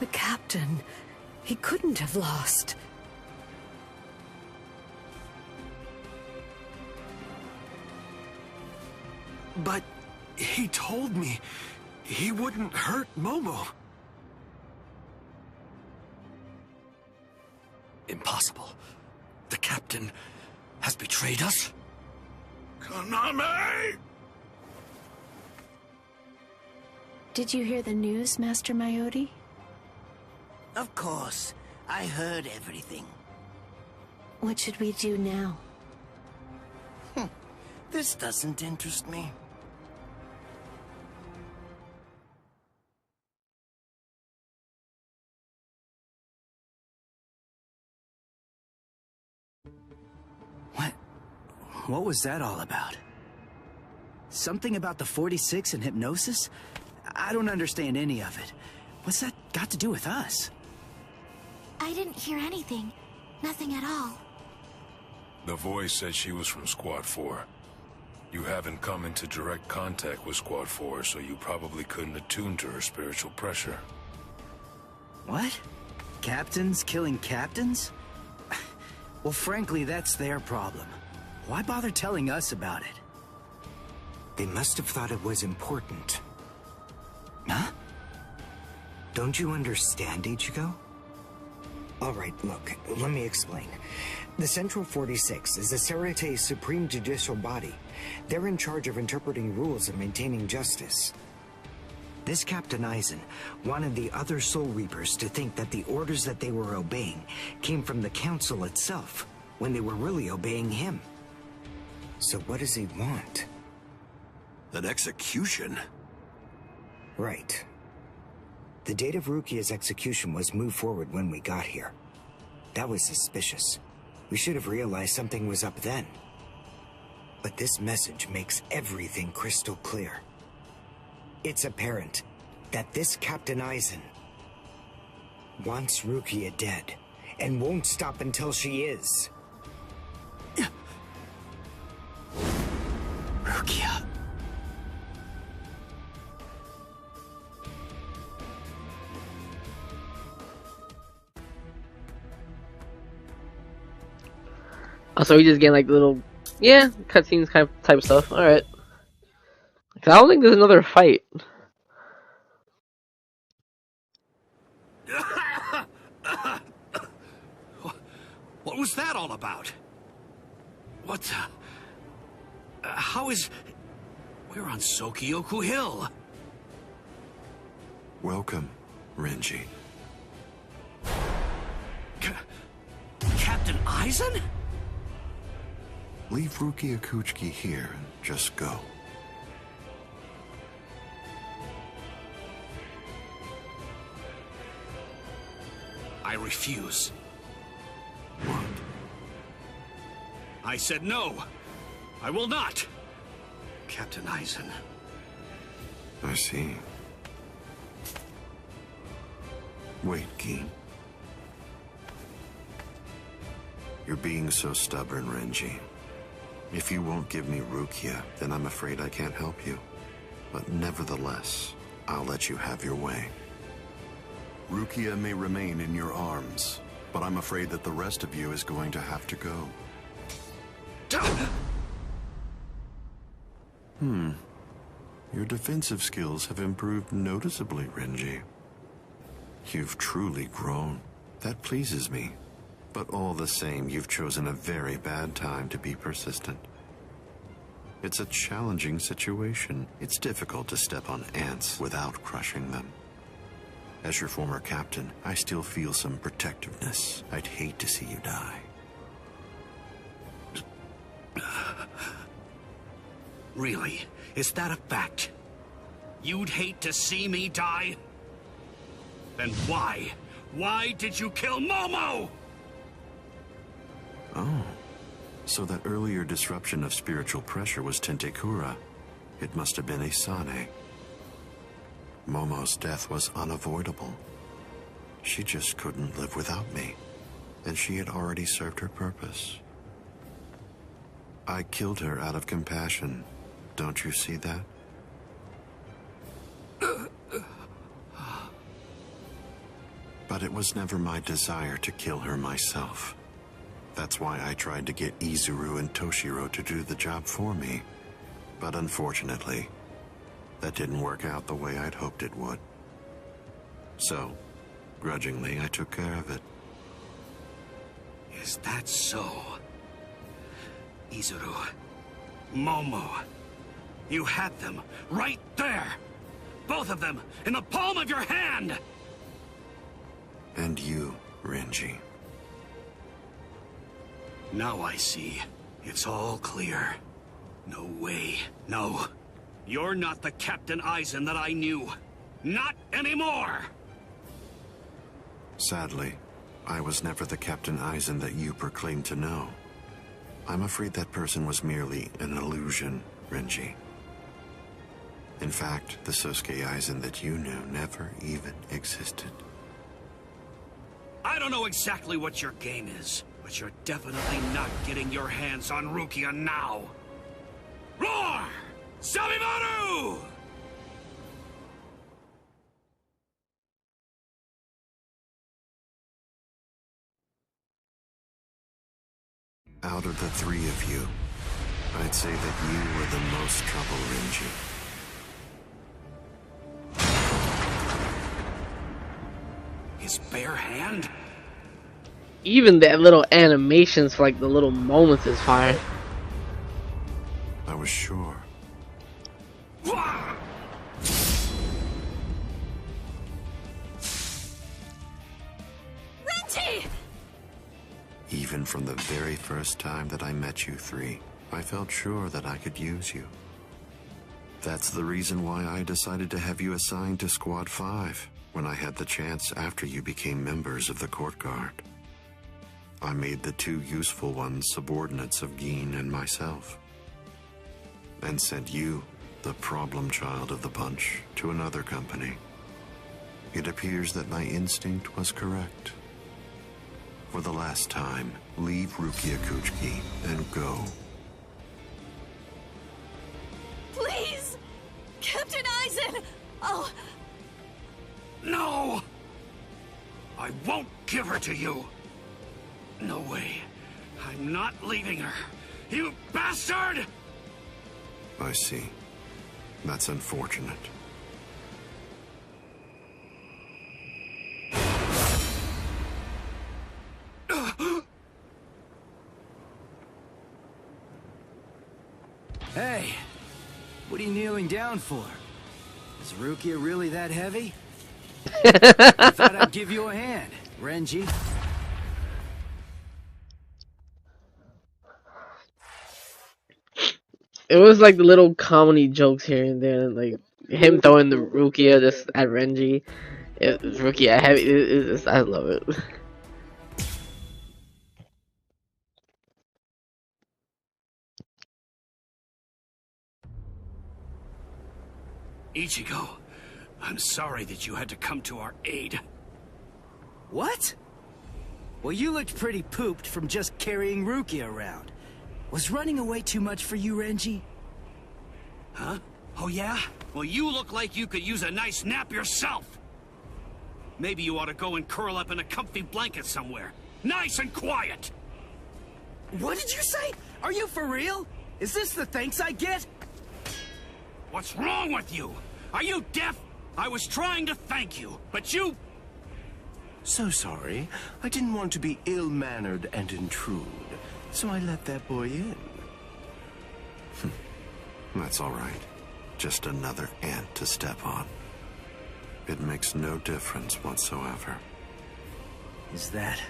The captain, he couldn't have lost. But he told me he wouldn't hurt Momo. Impossible. The captain has betrayed us? Kaname! Did you hear the news, Master Mayodi? Of course. I heard everything. What should we do now? This doesn't interest me. What was that all about? Something about the 46 and hypnosis? I don't understand any of it. What's that got to do with us? I didn't hear anything. Nothing at all. The voice said she was from Squad 4. You haven't come into direct contact with Squad 4, so you probably couldn't attune to her spiritual pressure. What? Captains killing captains? Well, frankly, that's their problem. Why bother telling us about it? They must have thought it was important. Huh? Don't you understand, Ichigo? Alright, look, let me explain. The Central 46 is the Serete's supreme judicial body. They're in charge of interpreting rules and maintaining justice. This Captain Aizen wanted the other Soul Reapers to think that the orders that they were obeying came from the Council itself, when they were really obeying him. So what does he want? An execution? Right. The date of Rukia's execution was moved forward when we got here. That was suspicious. We should have realized something was up then. But this message makes everything crystal clear. It's apparent that this Captain Aizen wants Rukia dead, and won't stop until she is. Rukia. Oh, so we just getting like little, yeah, cutscenes kind of type stuff. All right. I don't think there's another fight. What was that all about? What the... how is... We're on Sokyoku Hill. Welcome, Renji. Captain Aizen? Leave Rukia Kuchiki here and just go. I refuse. What? I said no. I will not. Captain Aizen. I see. Wait, Gin. You're being so stubborn, Renji. If you won't give me Rukia, then I'm afraid I can't help you. But nevertheless, I'll let you have your way. Rukia may remain in your arms, but I'm afraid that the rest of you is going to have to go. Your defensive skills have improved noticeably, Renji. You've truly grown. That pleases me. But all the same, you've chosen a very bad time to be persistent. It's a challenging situation. It's difficult to step on ants without crushing them. As your former captain, I still feel some protectiveness. I'd hate to see you die. Really? Is that a fact? You'd hate to see me die? Then why? Why did you kill Momo? Oh, so that earlier disruption of spiritual pressure was Tentekura. It must have been Isane. Momo's death was unavoidable. She just couldn't live without me, and she had already served her purpose. I killed her out of compassion. Don't you see that? But it was never my desire to kill her myself. That's why I tried to get Izuru and Toshiro to do the job for me. But unfortunately, that didn't work out the way I'd hoped it would. So, grudgingly, I took care of it. Is that so? Izuru, Momo, you had them right there! Both of them in the palm of your hand! And you, Renji. Now I see. It's all clear. No way. No. You're not the Captain Aizen that I knew. Not anymore! Sadly, I was never the Captain Aizen that you proclaimed to know. I'm afraid that person was merely an illusion, Renji. In fact, the Sosuke Aizen that you knew never even existed. I don't know exactly what your game is, but you're definitely not getting your hands on Rukia now. Roar! Sabimaru! Out of the three of you, I'd say that you were the most trouble, Renji. His bare hand? Even that little animations for like the little moments is fire. I was sure. Renji! Even from the very first time that I met you three, I felt sure that I could use you. That's the reason why I decided to have you assigned to Squad 5 when I had the chance after you became members of the Court Guard. I made the two useful ones subordinates of Gin and myself, and sent you, the problem child of the bunch, to another company. It appears that my instinct was correct. For the last time, leave Rukia Kuchiki and go. Please! Captain Aizen! Oh... No! I won't give her to you! No way. I'm not leaving her. You bastard! I see. That's unfortunate. Hey, what are you kneeling down for? Is Rukia really that heavy? I thought I'd give you a hand, Renji. It was like the little comedy jokes here and there, like him throwing the Rukia just at Renji. Rukia heavy. I love it. Ichigo, I'm sorry that you had to come to our aid. What? Well, you looked pretty pooped from just carrying Rukia around. Was running away too much for you, Renji? Huh? Oh yeah? Well, you look like you could use a nice nap yourself. Maybe you ought to go and curl up in a comfy blanket somewhere. Nice and quiet! What did you say? Are you for real? Is this the thanks I get? What's wrong with you? Are you deaf? I was trying to thank you, but you... So sorry. I didn't want to be ill-mannered and intrude, so I let that boy in. That's all right. Just another ant to step on. It makes no difference whatsoever. Is that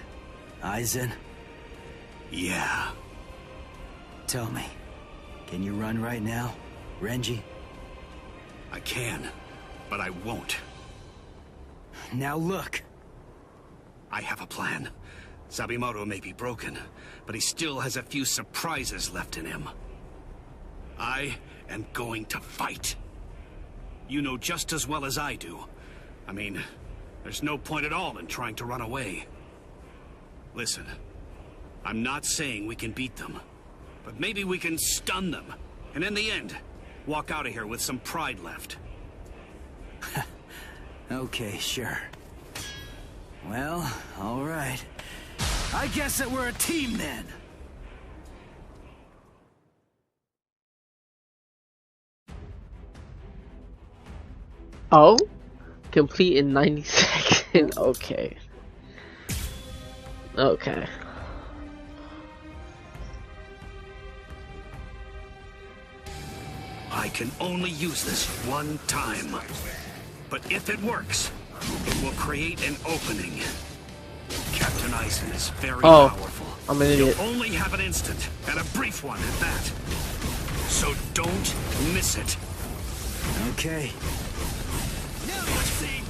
Aizen? Yeah. Tell me, can you run right now, Renji? I can, but I won't. Now look. I have a plan. Sabimoto may be broken, but he still has a few surprises left in him. I am going to fight. You know just as well as I do. I mean, there's no point at all in trying to run away. Listen, I'm not saying we can beat them, but maybe we can stun them, and in the end, walk out of here with some pride left. Okay, sure. Well, all right. I guess that we're a team then. Oh? Complete in 90 seconds. Okay. Okay. I can only use this one time. But if it works, it will create an opening. Captain Aizen is very powerful. I'm an idiot. You'll only have an instant, and a brief one at that. So don't miss it. Okay. Now let's see.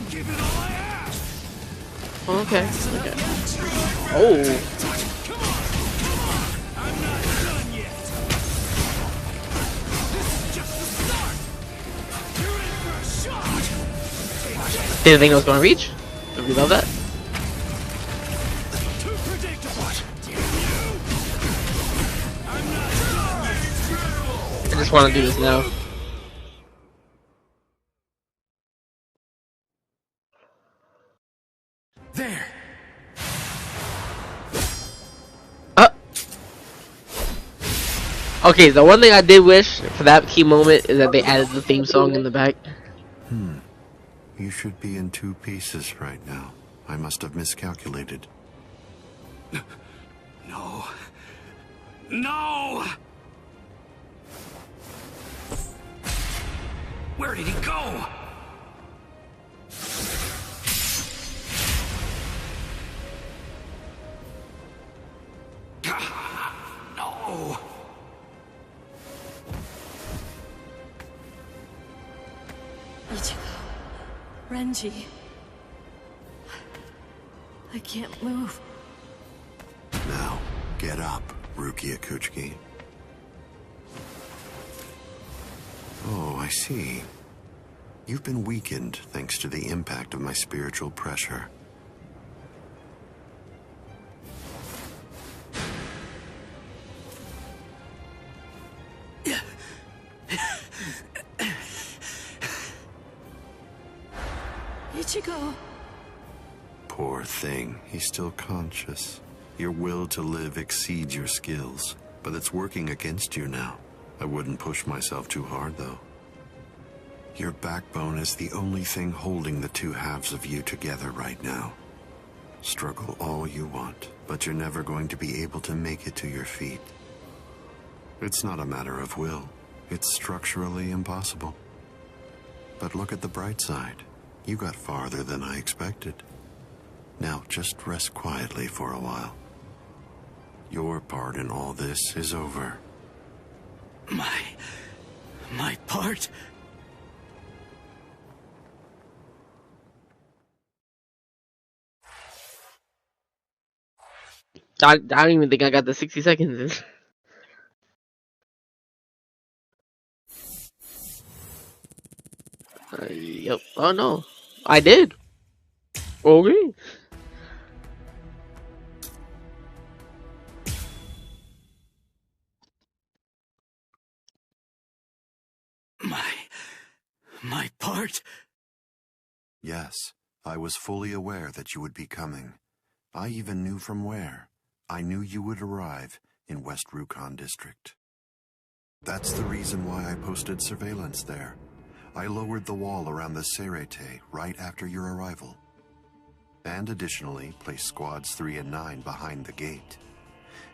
Give it all I have. Okay. Okay. Oh. Come on. I'm not done yet. This is just the start. You're in for a shot. Didn't think I was gonna reach. Did we love that? Too predictable. Damn you. I'm not done yet. I just want to do this now. There. Okay, the one thing I did wish for that key moment is that they added the theme song in the back. You should be in two pieces right now. I must have miscalculated. No. No! Where did he go? No! Ichigo. Renji. I can't move. Now, get up, Rukia Kuchiki. Oh, I see. You've been weakened thanks to the impact of my spiritual pressure. Ichigo. Poor thing, he's still conscious. Your will to live exceeds your skills, but it's working against you now. I wouldn't push myself too hard, though. Your backbone is the only thing holding the two halves of you together right now. Struggle all you want, but you're never going to be able to make it to your feet. It's not a matter of will. It's structurally impossible. But look at the bright side. You got farther than I expected. Now just rest quietly for a while. Your part in all this is over. My part? I don't even think I got the 60 seconds. Yep. Oh no, I did. Okay. My part? Yes, I was fully aware that you would be coming. I even knew from where. I knew you would arrive in West Rukon District. That's the reason why I posted surveillance there. I lowered the wall around the Serete right after your arrival. And additionally, placed squads 3 and 9 behind the gate.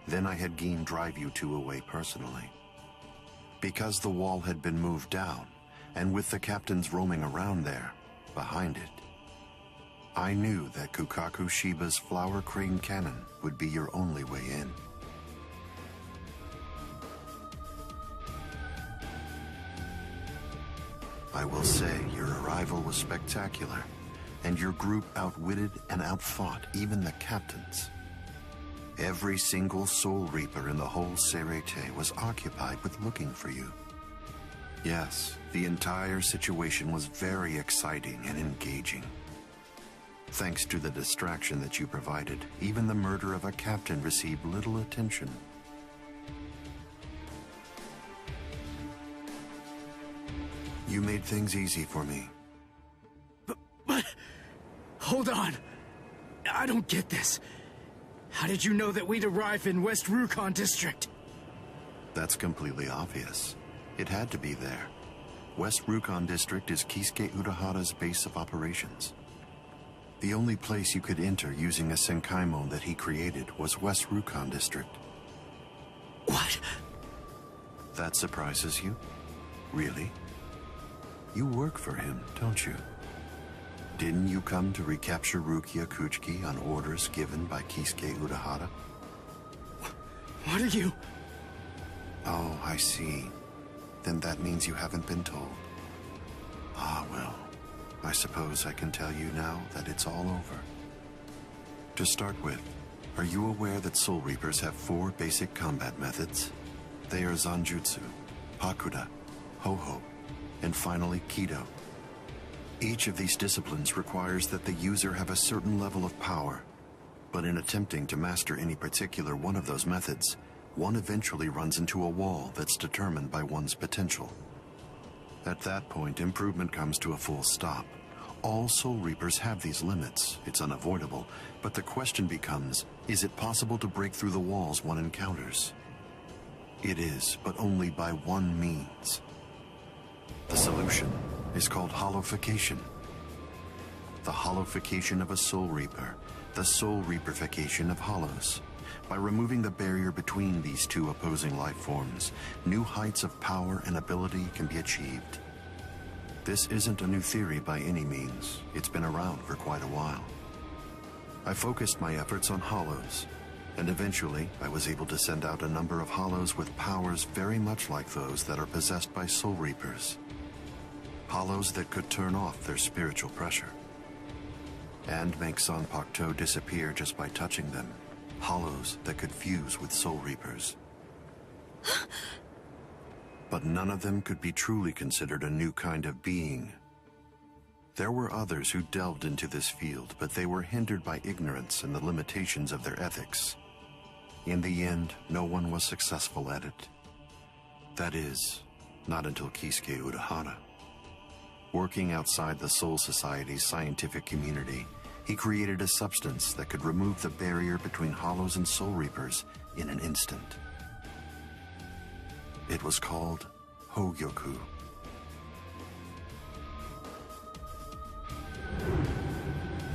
Then I had Geen drive you two away personally. Because the wall had been moved down, and with the captains roaming around there, behind it, I knew that Kukaku Shiba's flower crane cannon would be your only way in. I will say your arrival was spectacular, and your group outwitted and outfought even the captains. Every single Soul Reaper in the whole Serete was occupied with looking for you. Yes, the entire situation was very exciting and engaging. Thanks to the distraction that you provided, even the murder of a captain received little attention. You made things easy for me. But... hold on. I don't get this. How did you know that we'd arrive in West Rukon District? That's completely obvious. It had to be there. West Rukon District is Kisuke Urahara's base of operations. The only place you could enter using a Senkaimon that he created was West Rukon District. What? That surprises you? Really? You work for him, don't you? Didn't you come to recapture Rukia Kuchiki on orders given by Kisuke Urahara? What are you... Oh, I see. Then that means you haven't been told. Ah, well. I suppose I can tell you now that it's all over. To start with, are you aware that Soul Reapers have 4 basic combat methods? They are Zanjutsu, Hakuda, Ho-Ho, and finally Kido. Each of these disciplines requires that the user have a certain level of power, but in attempting to master any particular one of those methods, one eventually runs into a wall that's determined by one's potential. At that point, improvement comes to a full stop. All Soul Reapers have these limits. It's unavoidable, but the question becomes, is it possible to break through the walls one encounters? It is, but only by one means. The solution is called hollowification. The hollowification of a Soul Reaper, the Soul Reaperification of hollows. By removing the barrier between these two opposing life forms, new heights of power and ability can be achieved. This isn't a new theory by any means. It's been around for quite a while. I focused my efforts on hollows, and eventually I was able to send out a number of hollows with powers very much like those that are possessed by Soul Reapers. Hollows that could turn off their spiritual pressure and make Zanpakuto disappear just by touching them. Hollows that could fuse with Soul Reapers. But none of them could be truly considered a new kind of being. There were others who delved into this field, but they were hindered by ignorance and the limitations of their ethics. In the end, no one was successful at it. That is, not until Kisuke Urahara. Working outside the Soul Society's scientific community, he created a substance that could remove the barrier between hollows and Soul Reapers in an instant. It was called Hogyoku.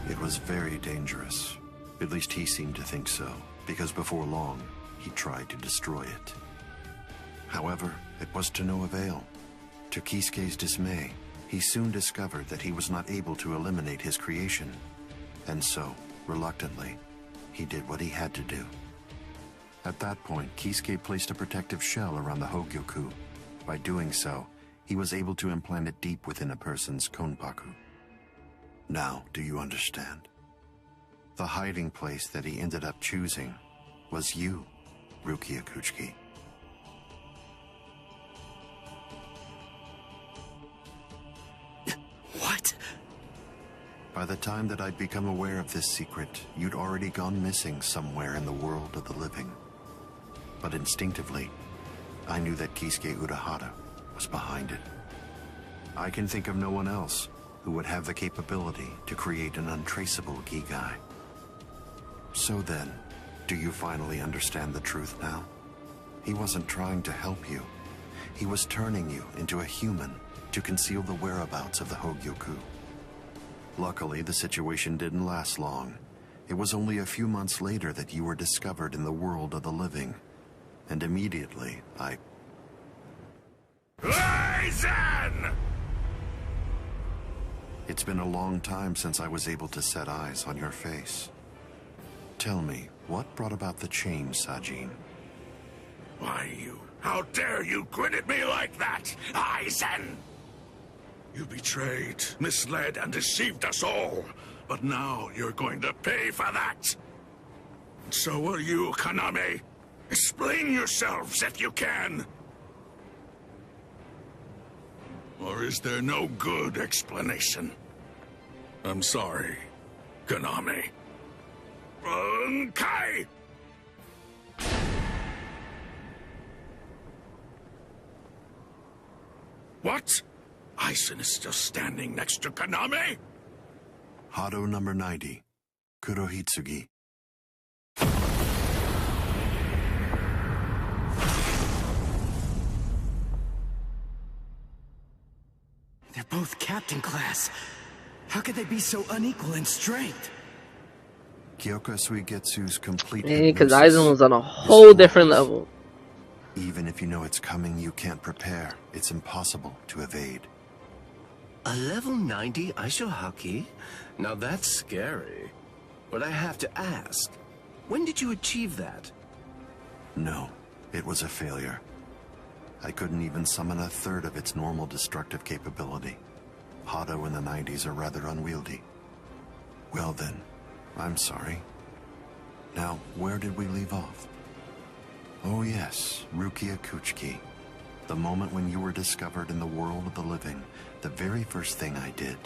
It was very dangerous. At least he seemed to think so, because before long, he tried to destroy it. However, it was to no avail. To Kisuke's dismay, he soon discovered that he was not able to eliminate his creation. And so, reluctantly, he did what he had to do. At that point, Kisuke placed a protective shell around the Hogyoku. By doing so, he was able to implant it deep within a person's konpaku. Now, do you understand? The hiding place that he ended up choosing was you, Rukia Kuchiki. What? By the time that I'd become aware of this secret, you'd already gone missing somewhere in the world of the living. But instinctively, I knew that Kisuke Urahara was behind it. I can think of no one else who would have the capability to create an untraceable Gigai. So then, do you finally understand the truth now? He wasn't trying to help you. He was turning you into a human to conceal the whereabouts of the Hogyoku. Luckily, the situation didn't last long. It was only a few months later that you were discovered in the world of the living. And immediately, Aizen! It's been a long time since I was able to set eyes on your face. Tell me, what brought about the change, Sajin? Why, how dare you grin at me like that, Aizen? You betrayed, misled, and deceived us all. But now you're going to pay for that. So will you, Kaname. Explain yourselves if you can. Or is there no good explanation? I'm sorry, Kaname. Kai! What? Aizen is still standing next to Kaname? Hado number 90, Kurohitsugi. They're both captain class. How could they be so unequal in strength? Kyoka Suigetsu's complete because hypnosis Aizen was on a whole different level. Even if you know it's coming, you can't prepare. It's impossible to evade. A level 90 Aisho Haki? Now that's scary. But I have to ask, when did you achieve that? No, it was a failure. I couldn't even summon a third of its normal destructive capability. Hado in the 90s are rather unwieldy. Well then, I'm sorry. Now, where did we leave off? Oh yes, Rukia Kuchiki. The moment when you were discovered in the world of the living, the very first thing I did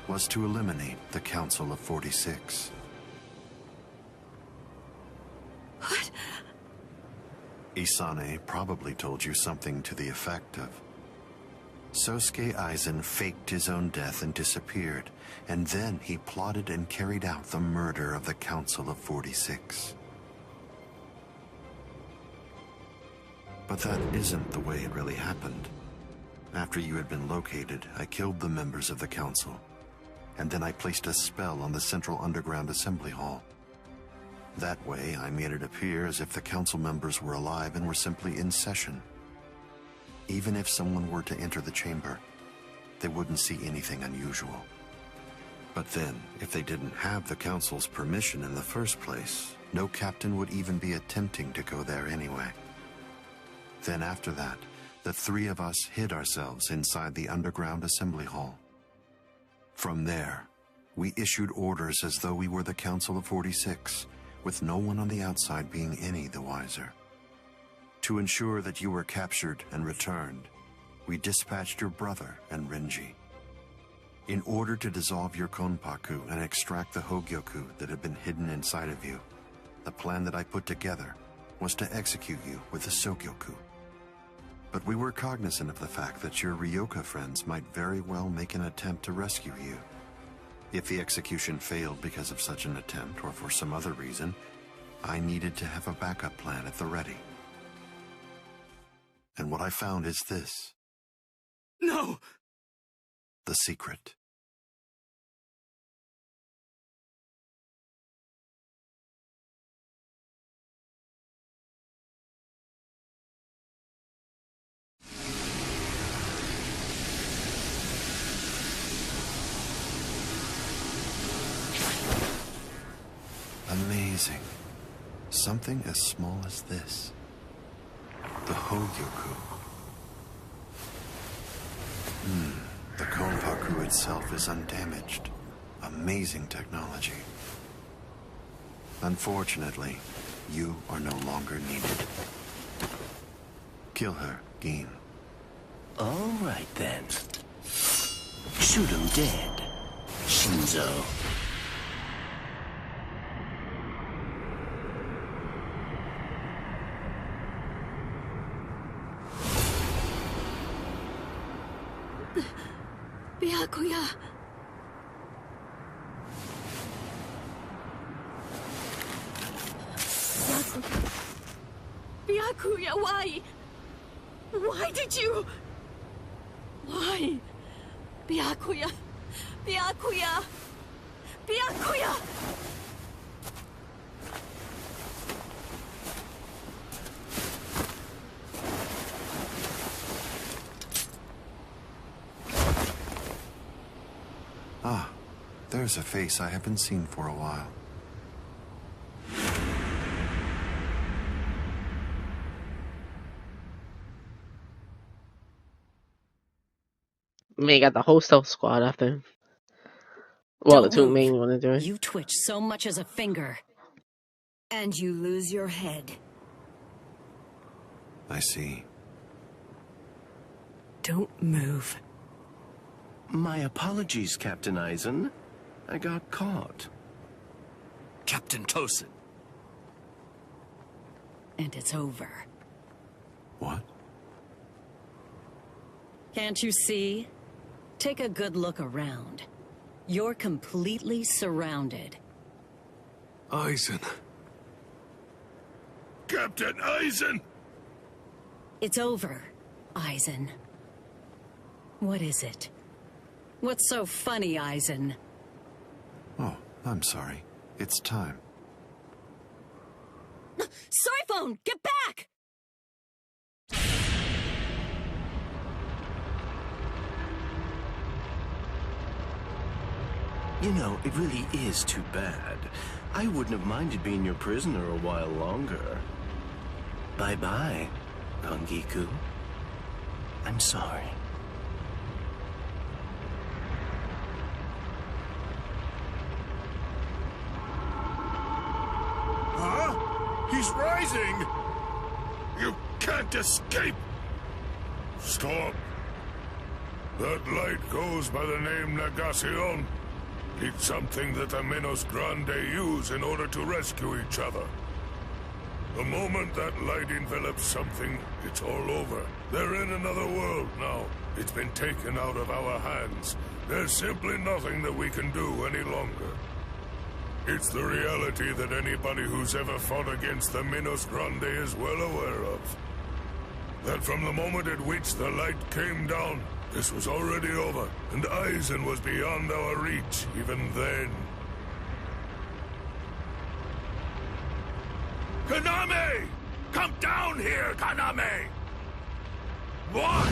was to eliminate the Council of 46. What? Isane probably told you something to the effect of, Sosuke Aizen faked his own death and disappeared, and then he plotted and carried out the murder of the Council of 46. But that isn't the way it really happened. After you had been located, I killed the members of the Council, and then I placed a spell on the Central Underground Assembly Hall. That way, I made it appear as if the Council members were alive and were simply in session. Even if someone were to enter the chamber, they wouldn't see anything unusual. But then, if they didn't have the Council's permission in the first place, no captain would even be attempting to go there anyway. Then after that, the three of us hid ourselves inside the underground assembly hall. From there, we issued orders as though we were the Council of 46, with no one on the outside being any the wiser. To ensure that you were captured and returned, we dispatched your brother and Renji. In order to dissolve your Konpaku and extract the Hogyoku that had been hidden inside of you, the plan that I put together was to execute you with the Sogyoku. But we were cognizant of the fact that your Ryoka friends might very well make an attempt to rescue you. If the execution failed because of such an attempt or for some other reason, I needed to have a backup plan at the ready. And what I found is this. No! The secret. Amazing. Something as small as this. The Hogyoku. The Konpaku itself is undamaged. Amazing technology. Unfortunately, you are no longer needed. Kill her, Gin. All right, then. Shoot him dead, Shinzo. Byakuya. Byakuya, why? Why did you? Why? Byakuya. Byakuya. Byakuya. Ah, there's a face I haven't seen for a while. Man, got the whole stealth squad after him. Well, Don't the two move. main ones doing. You twitch so much as a finger. And you lose your head. I see. Don't move. My apologies, Captain Eisen. I got caught. Captain Tosin. And it's over. What? Can't you see? Take a good look around. You're completely surrounded. Eisen. Captain Eisen! It's over, Eisen. What is it? What's so funny, Eisen? Oh, I'm sorry. It's time. Scyphone, get back! You know, it really is too bad. I wouldn't have minded being your prisoner a while longer. Bye-bye, Kongiku. I'm sorry. Huh? He's rising! You can't escape! Stop. That light goes by the name Negacion. It's something that the Menos Grande use in order to rescue each other. The moment that light envelops something, it's all over. They're in another world now. It's been taken out of our hands. There's simply nothing that we can do any longer. It's the reality that anybody who's ever fought against the Menos Grande is well aware of. That from the moment at which the light came down, this was already over, and Eisen was beyond our reach even then. Kaname! Come down here, Kaname! Why?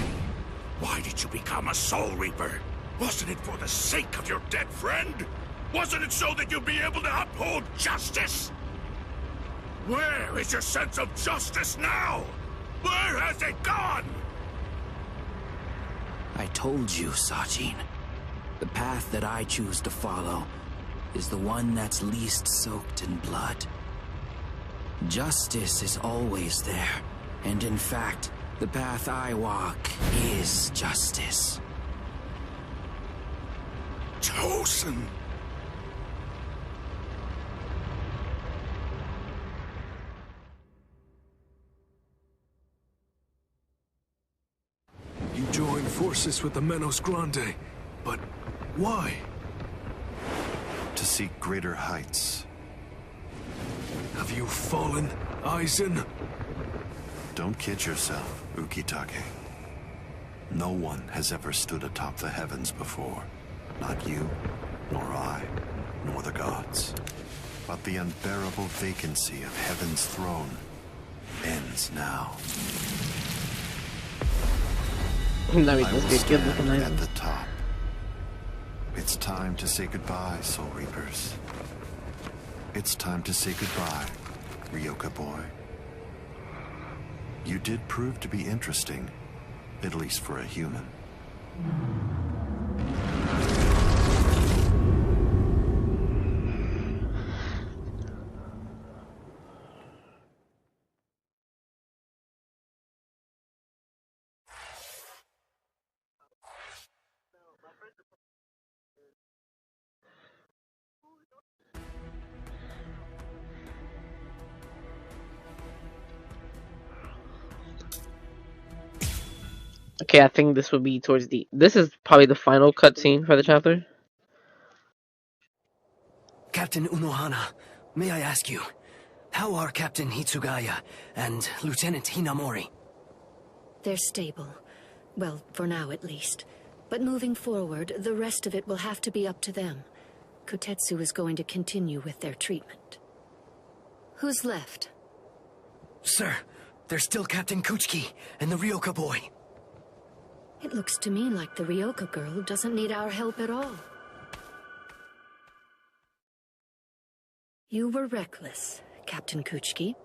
Why did you become a Soul Reaper? Wasn't it for the sake of your dead friend? Wasn't it so that you'd be able to uphold justice? Where is your sense of justice now? Where has it gone? I told you, Sajin. The path that I choose to follow is the one that's least soaked in blood. Justice is always there, and in fact, the path I walk is justice. Tosin! You joined forces with the Menos Grande, but why? To seek greater heights. Have you fallen, Eisen? Don't kid yourself, Ukitake. No one has ever stood atop the heavens before. Not you, nor I, nor the gods. But the unbearable vacancy of heaven's throne ends now. I will stand at the top. It's time to say goodbye, Soul Reapers. It's time to say goodbye, Ryoka boy. You did prove to be interesting, at least for a human. Okay, I think this would be towards the. This is probably the final cutscene for the chapter. Captain Unohana, may I ask you, how are Captain Hitsugaya and Lieutenant Hinamori? They're stable. Well, for now at least. But moving forward, the rest of it will have to be up to them. Kotetsu is going to continue with their treatment. Who's left? Sir, there's still Captain Kuchiki and the Ryoka boy. It looks to me like the Ryoka girl doesn't need our help at all. You were reckless, Captain Kuchiki.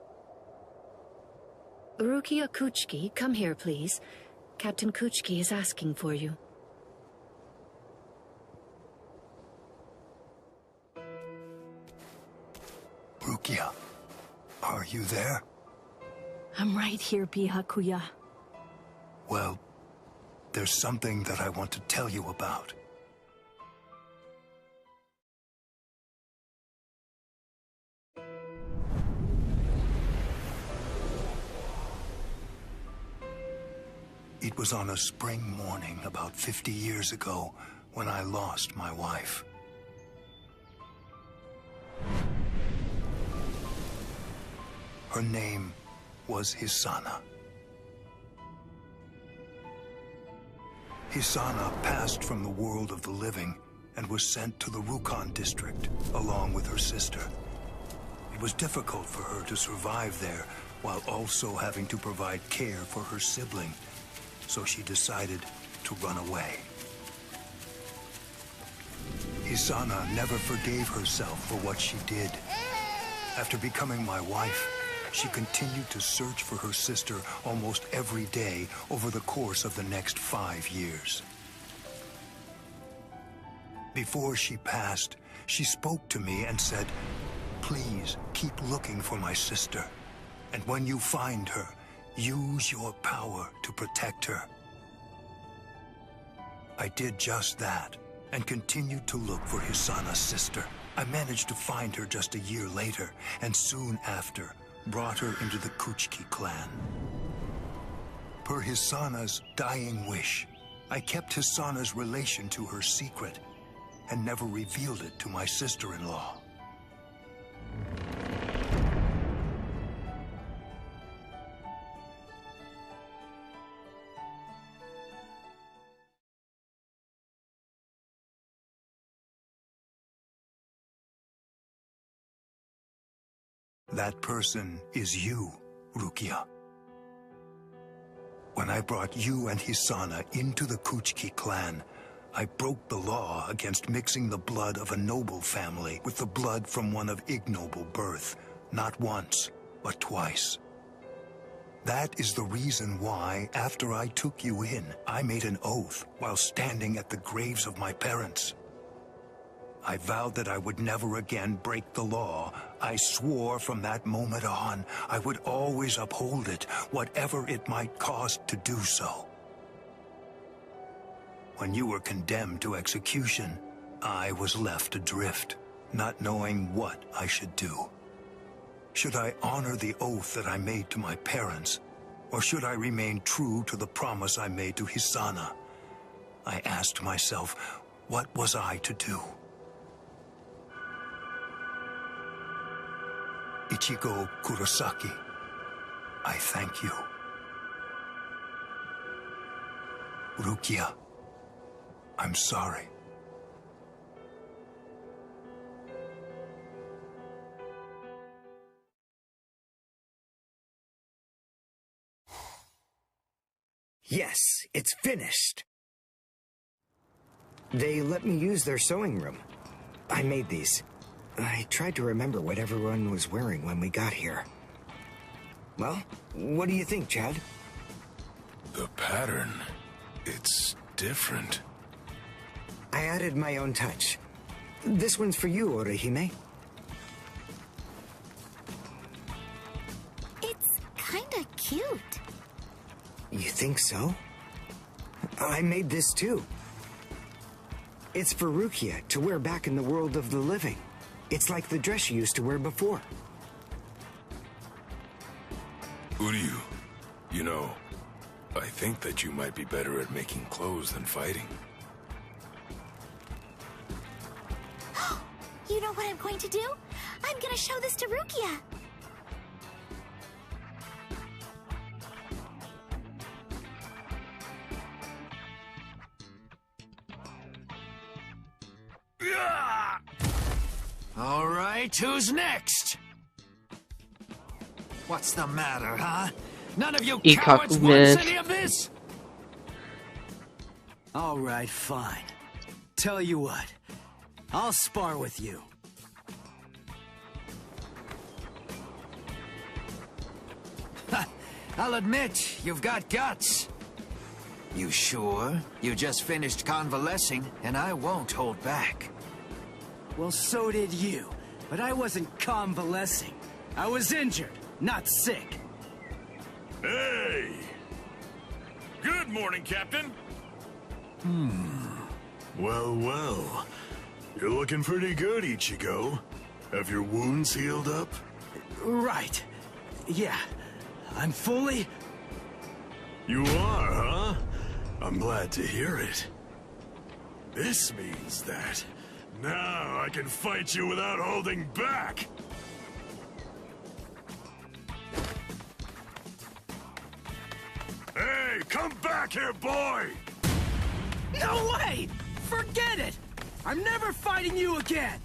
Rukia Kuchiki, come here, please. Captain Kuchiki is asking for you. Rukia, are you there? I'm right here, Byakuya. Well, there's something that I want to tell you about. It was on a spring morning about 50 years ago when I lost my wife. Her name was Hisana. Hisana passed from the world of the living and was sent to the Rukon district along with her sister. It was difficult for her to survive there while also having to provide care for her sibling, so she decided to run away. Hisana never forgave herself for what she did. After becoming my wife, she continued to search for her sister almost every day over the course of the next 5 years. Before she passed, she spoke to me and said, "Please keep looking for my sister, and when you find her, use your power to protect her." I did just that, and continued to look for Hisana's sister. I managed to find her just a year later, and soon after, brought her into the Kuchiki clan. Per Hisana's dying wish, I kept Hisana's relation to her secret, and never revealed it to my sister-in-law. That person is you, Rukia. When I brought you and Hisana into the Kuchiki clan, I broke the law against mixing the blood of a noble family with the blood from one of ignoble birth, not once, but twice. That is the reason why, after I took you in, I made an oath while standing at the graves of my parents. I vowed that I would never again break the law. I swore from that moment on, I would always uphold it, whatever it might cost to do so. When you were condemned to execution, I was left adrift, not knowing what I should do. Should I honor the oath that I made to my parents, or should I remain true to the promise I made to Hisana? I asked myself, what was I to do? Ichigo Kurosaki, I thank you. Rukia, I'm sorry. Yes, it's finished. They let me use their sewing room. I made these. I tried to remember what everyone was wearing when we got here. Well, what do you think, Chad? The pattern, it's different. I added my own touch. This one's for you, Orihime. It's kinda cute. You think so? I made this too. It's for Rukia to wear back in the world of the living. It's like the dress she used to wear before. Uryu, you know, I think that you might be better at making clothes than fighting. You know what I'm going to do? I'm gonna show this to Rukia. All right, who's next? What's the matter, huh? None of you cowards wants any of this? All right, fine. Tell you what, I'll spar with you. I'll admit, you've got guts. You sure? You just finished convalescing, and I won't hold back. Well, so did you. But I wasn't convalescing. I was injured, not sick. Hey! Good morning, Captain. Well, well. You're looking pretty good, Ichigo. Have your wounds healed up? Right. Yeah. I'm fully... You are, huh? I'm glad to hear it. This means that now I can fight you without holding back. Hey, come back here, boy! No way! Forget it! I'm never fighting you again!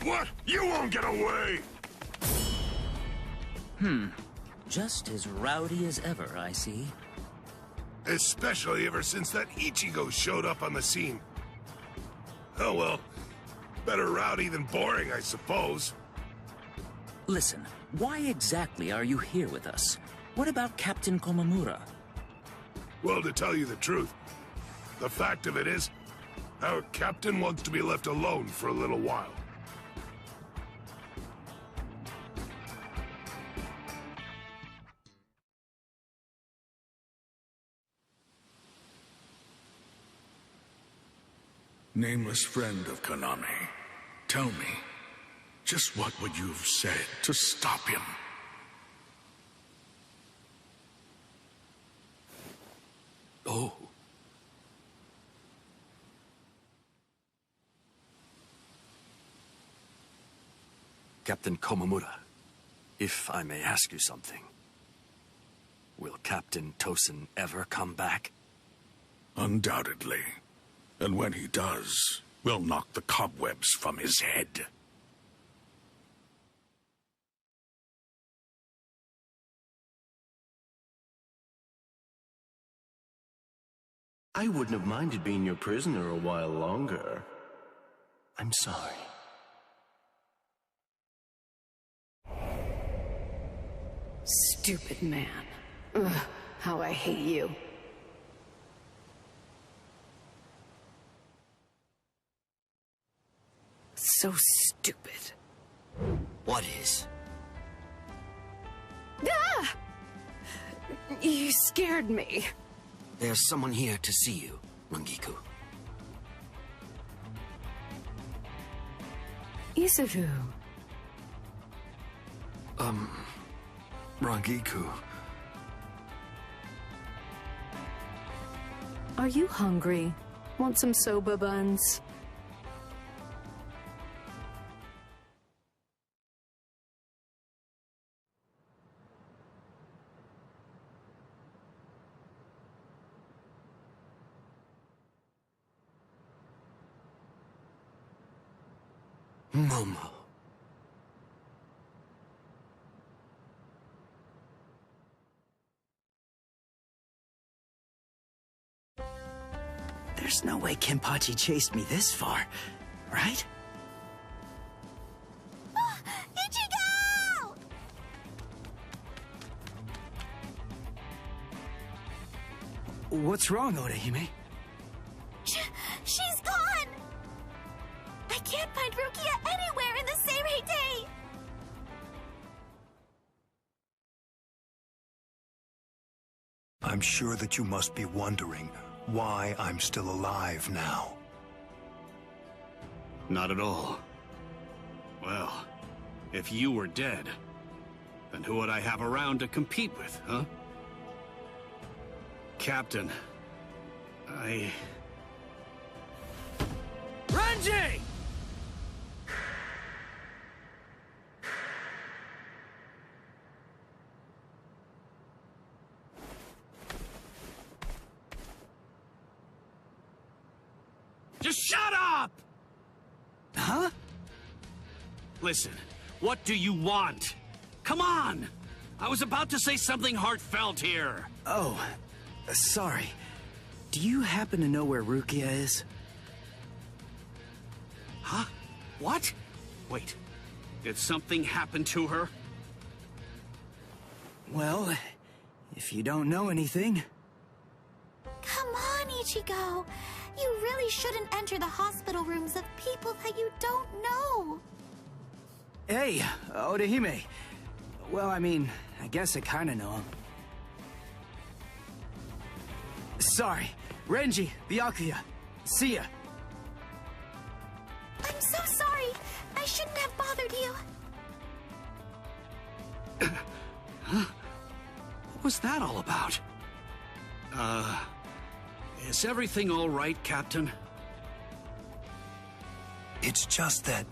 What? You won't get away! Just as rowdy as ever, I see. Especially ever since that Ichigo showed up on the scene. Oh well, better rowdy than boring, I suppose. Listen, why exactly are you here with us? What about Captain Komamura? Well, to tell you the truth, the fact of it is, our captain wants to be left alone for a little while. Nameless friend of Konami, tell me, just what would you have said to stop him? Oh. Captain Komamura, if I may ask you something. Will Captain Tosen ever come back? Undoubtedly. And when he does, we'll knock the cobwebs from his head. I wouldn't have minded being your prisoner a while longer. I'm sorry. Stupid man. Ugh, how I hate you. So stupid. What is? Ah! You scared me. There's someone here to see you, Rangiku. Isuru. Rangiku. Are you hungry? Want some soba buns? Momo. There's no way Kenpachi chased me this far, right? What's wrong, Orihime? She's gone! I can't find Rukia anywhere in the Seirei. I'm sure that you must be wondering why I'm still alive now. Not at all. Well, if you were dead, then who would I have around to compete with, huh? Captain, Renji! Just shut up! Huh? Listen, what do you want? Come on! I was about to say something heartfelt here. Oh, sorry. Do you happen to know where Rukia is? Huh? What? Wait, did something happen to her? Well, if you don't know anything... Come on, Ichigo. You really shouldn't enter the hospital rooms of people that you don't know. Hey, Orihime. Well, I mean, I guess I kinda know him. Sorry. Renji, Byakuya. See ya. I'm so sorry. I shouldn't have bothered you. Huh? What was that all about? Is everything all right, Captain? It's just that,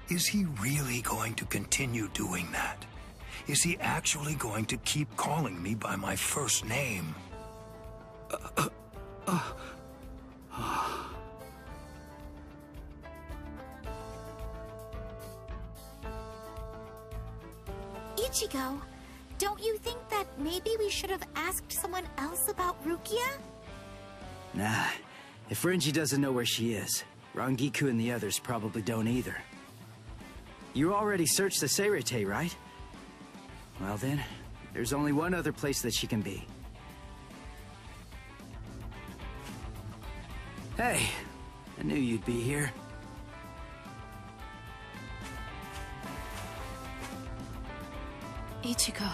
is he really going to continue doing that? Is he actually going to keep calling me by my first name? Ichigo, don't you think that maybe we should have asked someone else about Rukia? Nah, if Renji doesn't know where she is, Rangiku and the others probably don't either. You already searched the Seirei, right? Well then, there's only one other place that she can be. Hey, I knew you'd be here. Ichigo,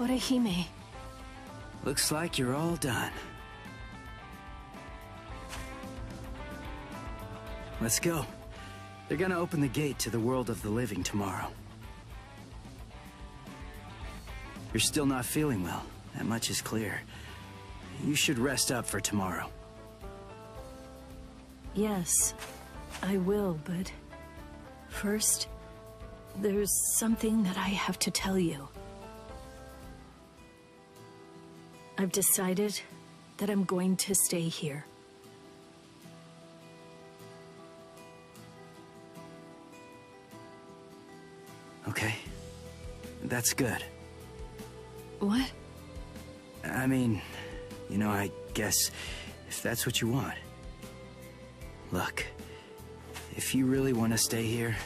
Orihime. Looks like you're all done. Let's go. They're gonna open the gate to the world of the living tomorrow. You're still not feeling well. That much is clear. You should rest up for tomorrow. Yes, I will, but first, there's something that I have to tell you. I've decided that I'm going to stay here. Okay. That's good. What? I mean, you know, I guess if that's what you want. Look, if you really want to stay here,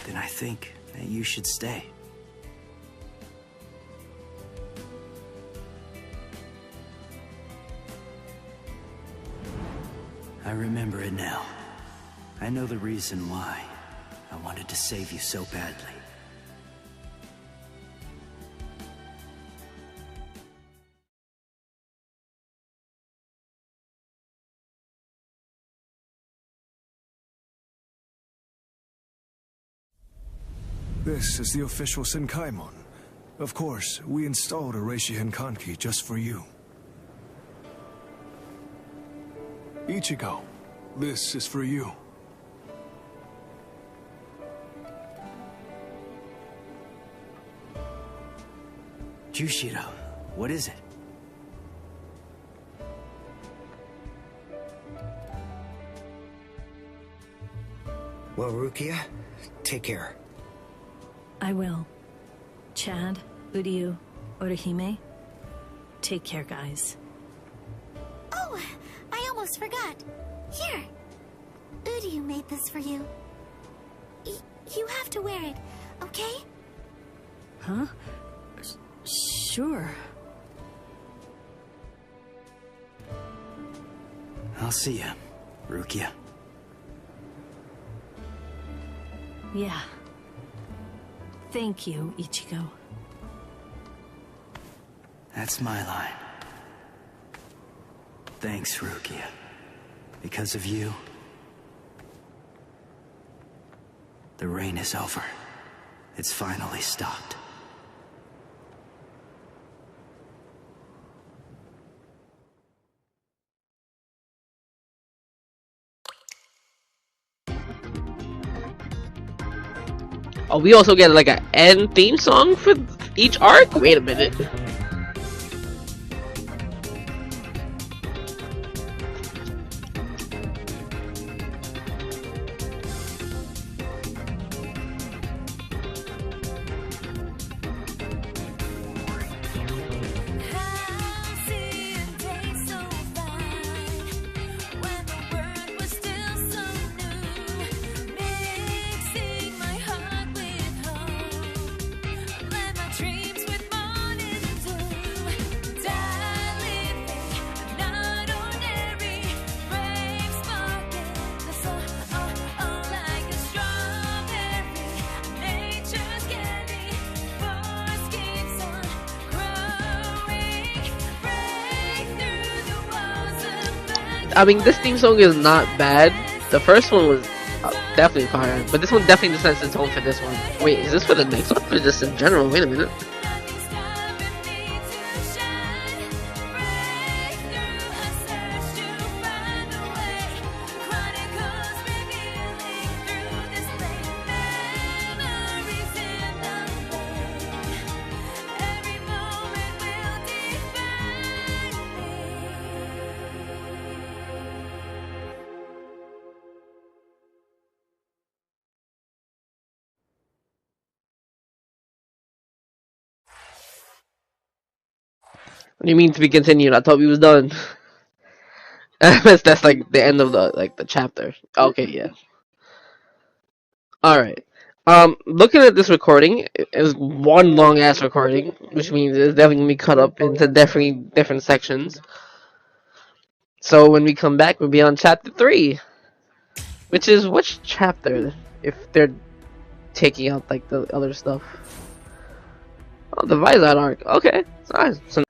then I think that you should stay. I remember it now. I know the reason why I wanted to save you so badly. This is the official Senkaimon. Of course, we installed a Reishi Henkanki just for you. Ichigo, this is for you. Jushiro, what is it? Well, Rukia, take care. I will. Chad, Uryu, Orihime, take care, guys. Oh, I almost forgot. Here. Uryu made this for you. You have to wear it, okay? Huh? Sure. I'll see ya, Rukia. Yeah. Thank you, Ichigo. That's my line. Thanks, Rukia. Because of you, the rain is over. It's finally stopped. Oh, we also get like an end theme song for each arc? Wait a minute. I mean, this theme song is not bad. The first one was definitely fire, but this one definitely sets the tone for this one. Wait, is this for the next one or is this in general? Wait a minute. What do you mean to be continued? I thought we was done. That's like the end of the chapter. Okay, yeah. All right. Looking at this recording, it was one long ass recording, which means it's definitely gonna be cut up into definitely different sections. So when we come back, we'll be on chapter 3, which is which chapter? If they're taking out like the other stuff. Oh, the Vizard arc. Okay, nice. So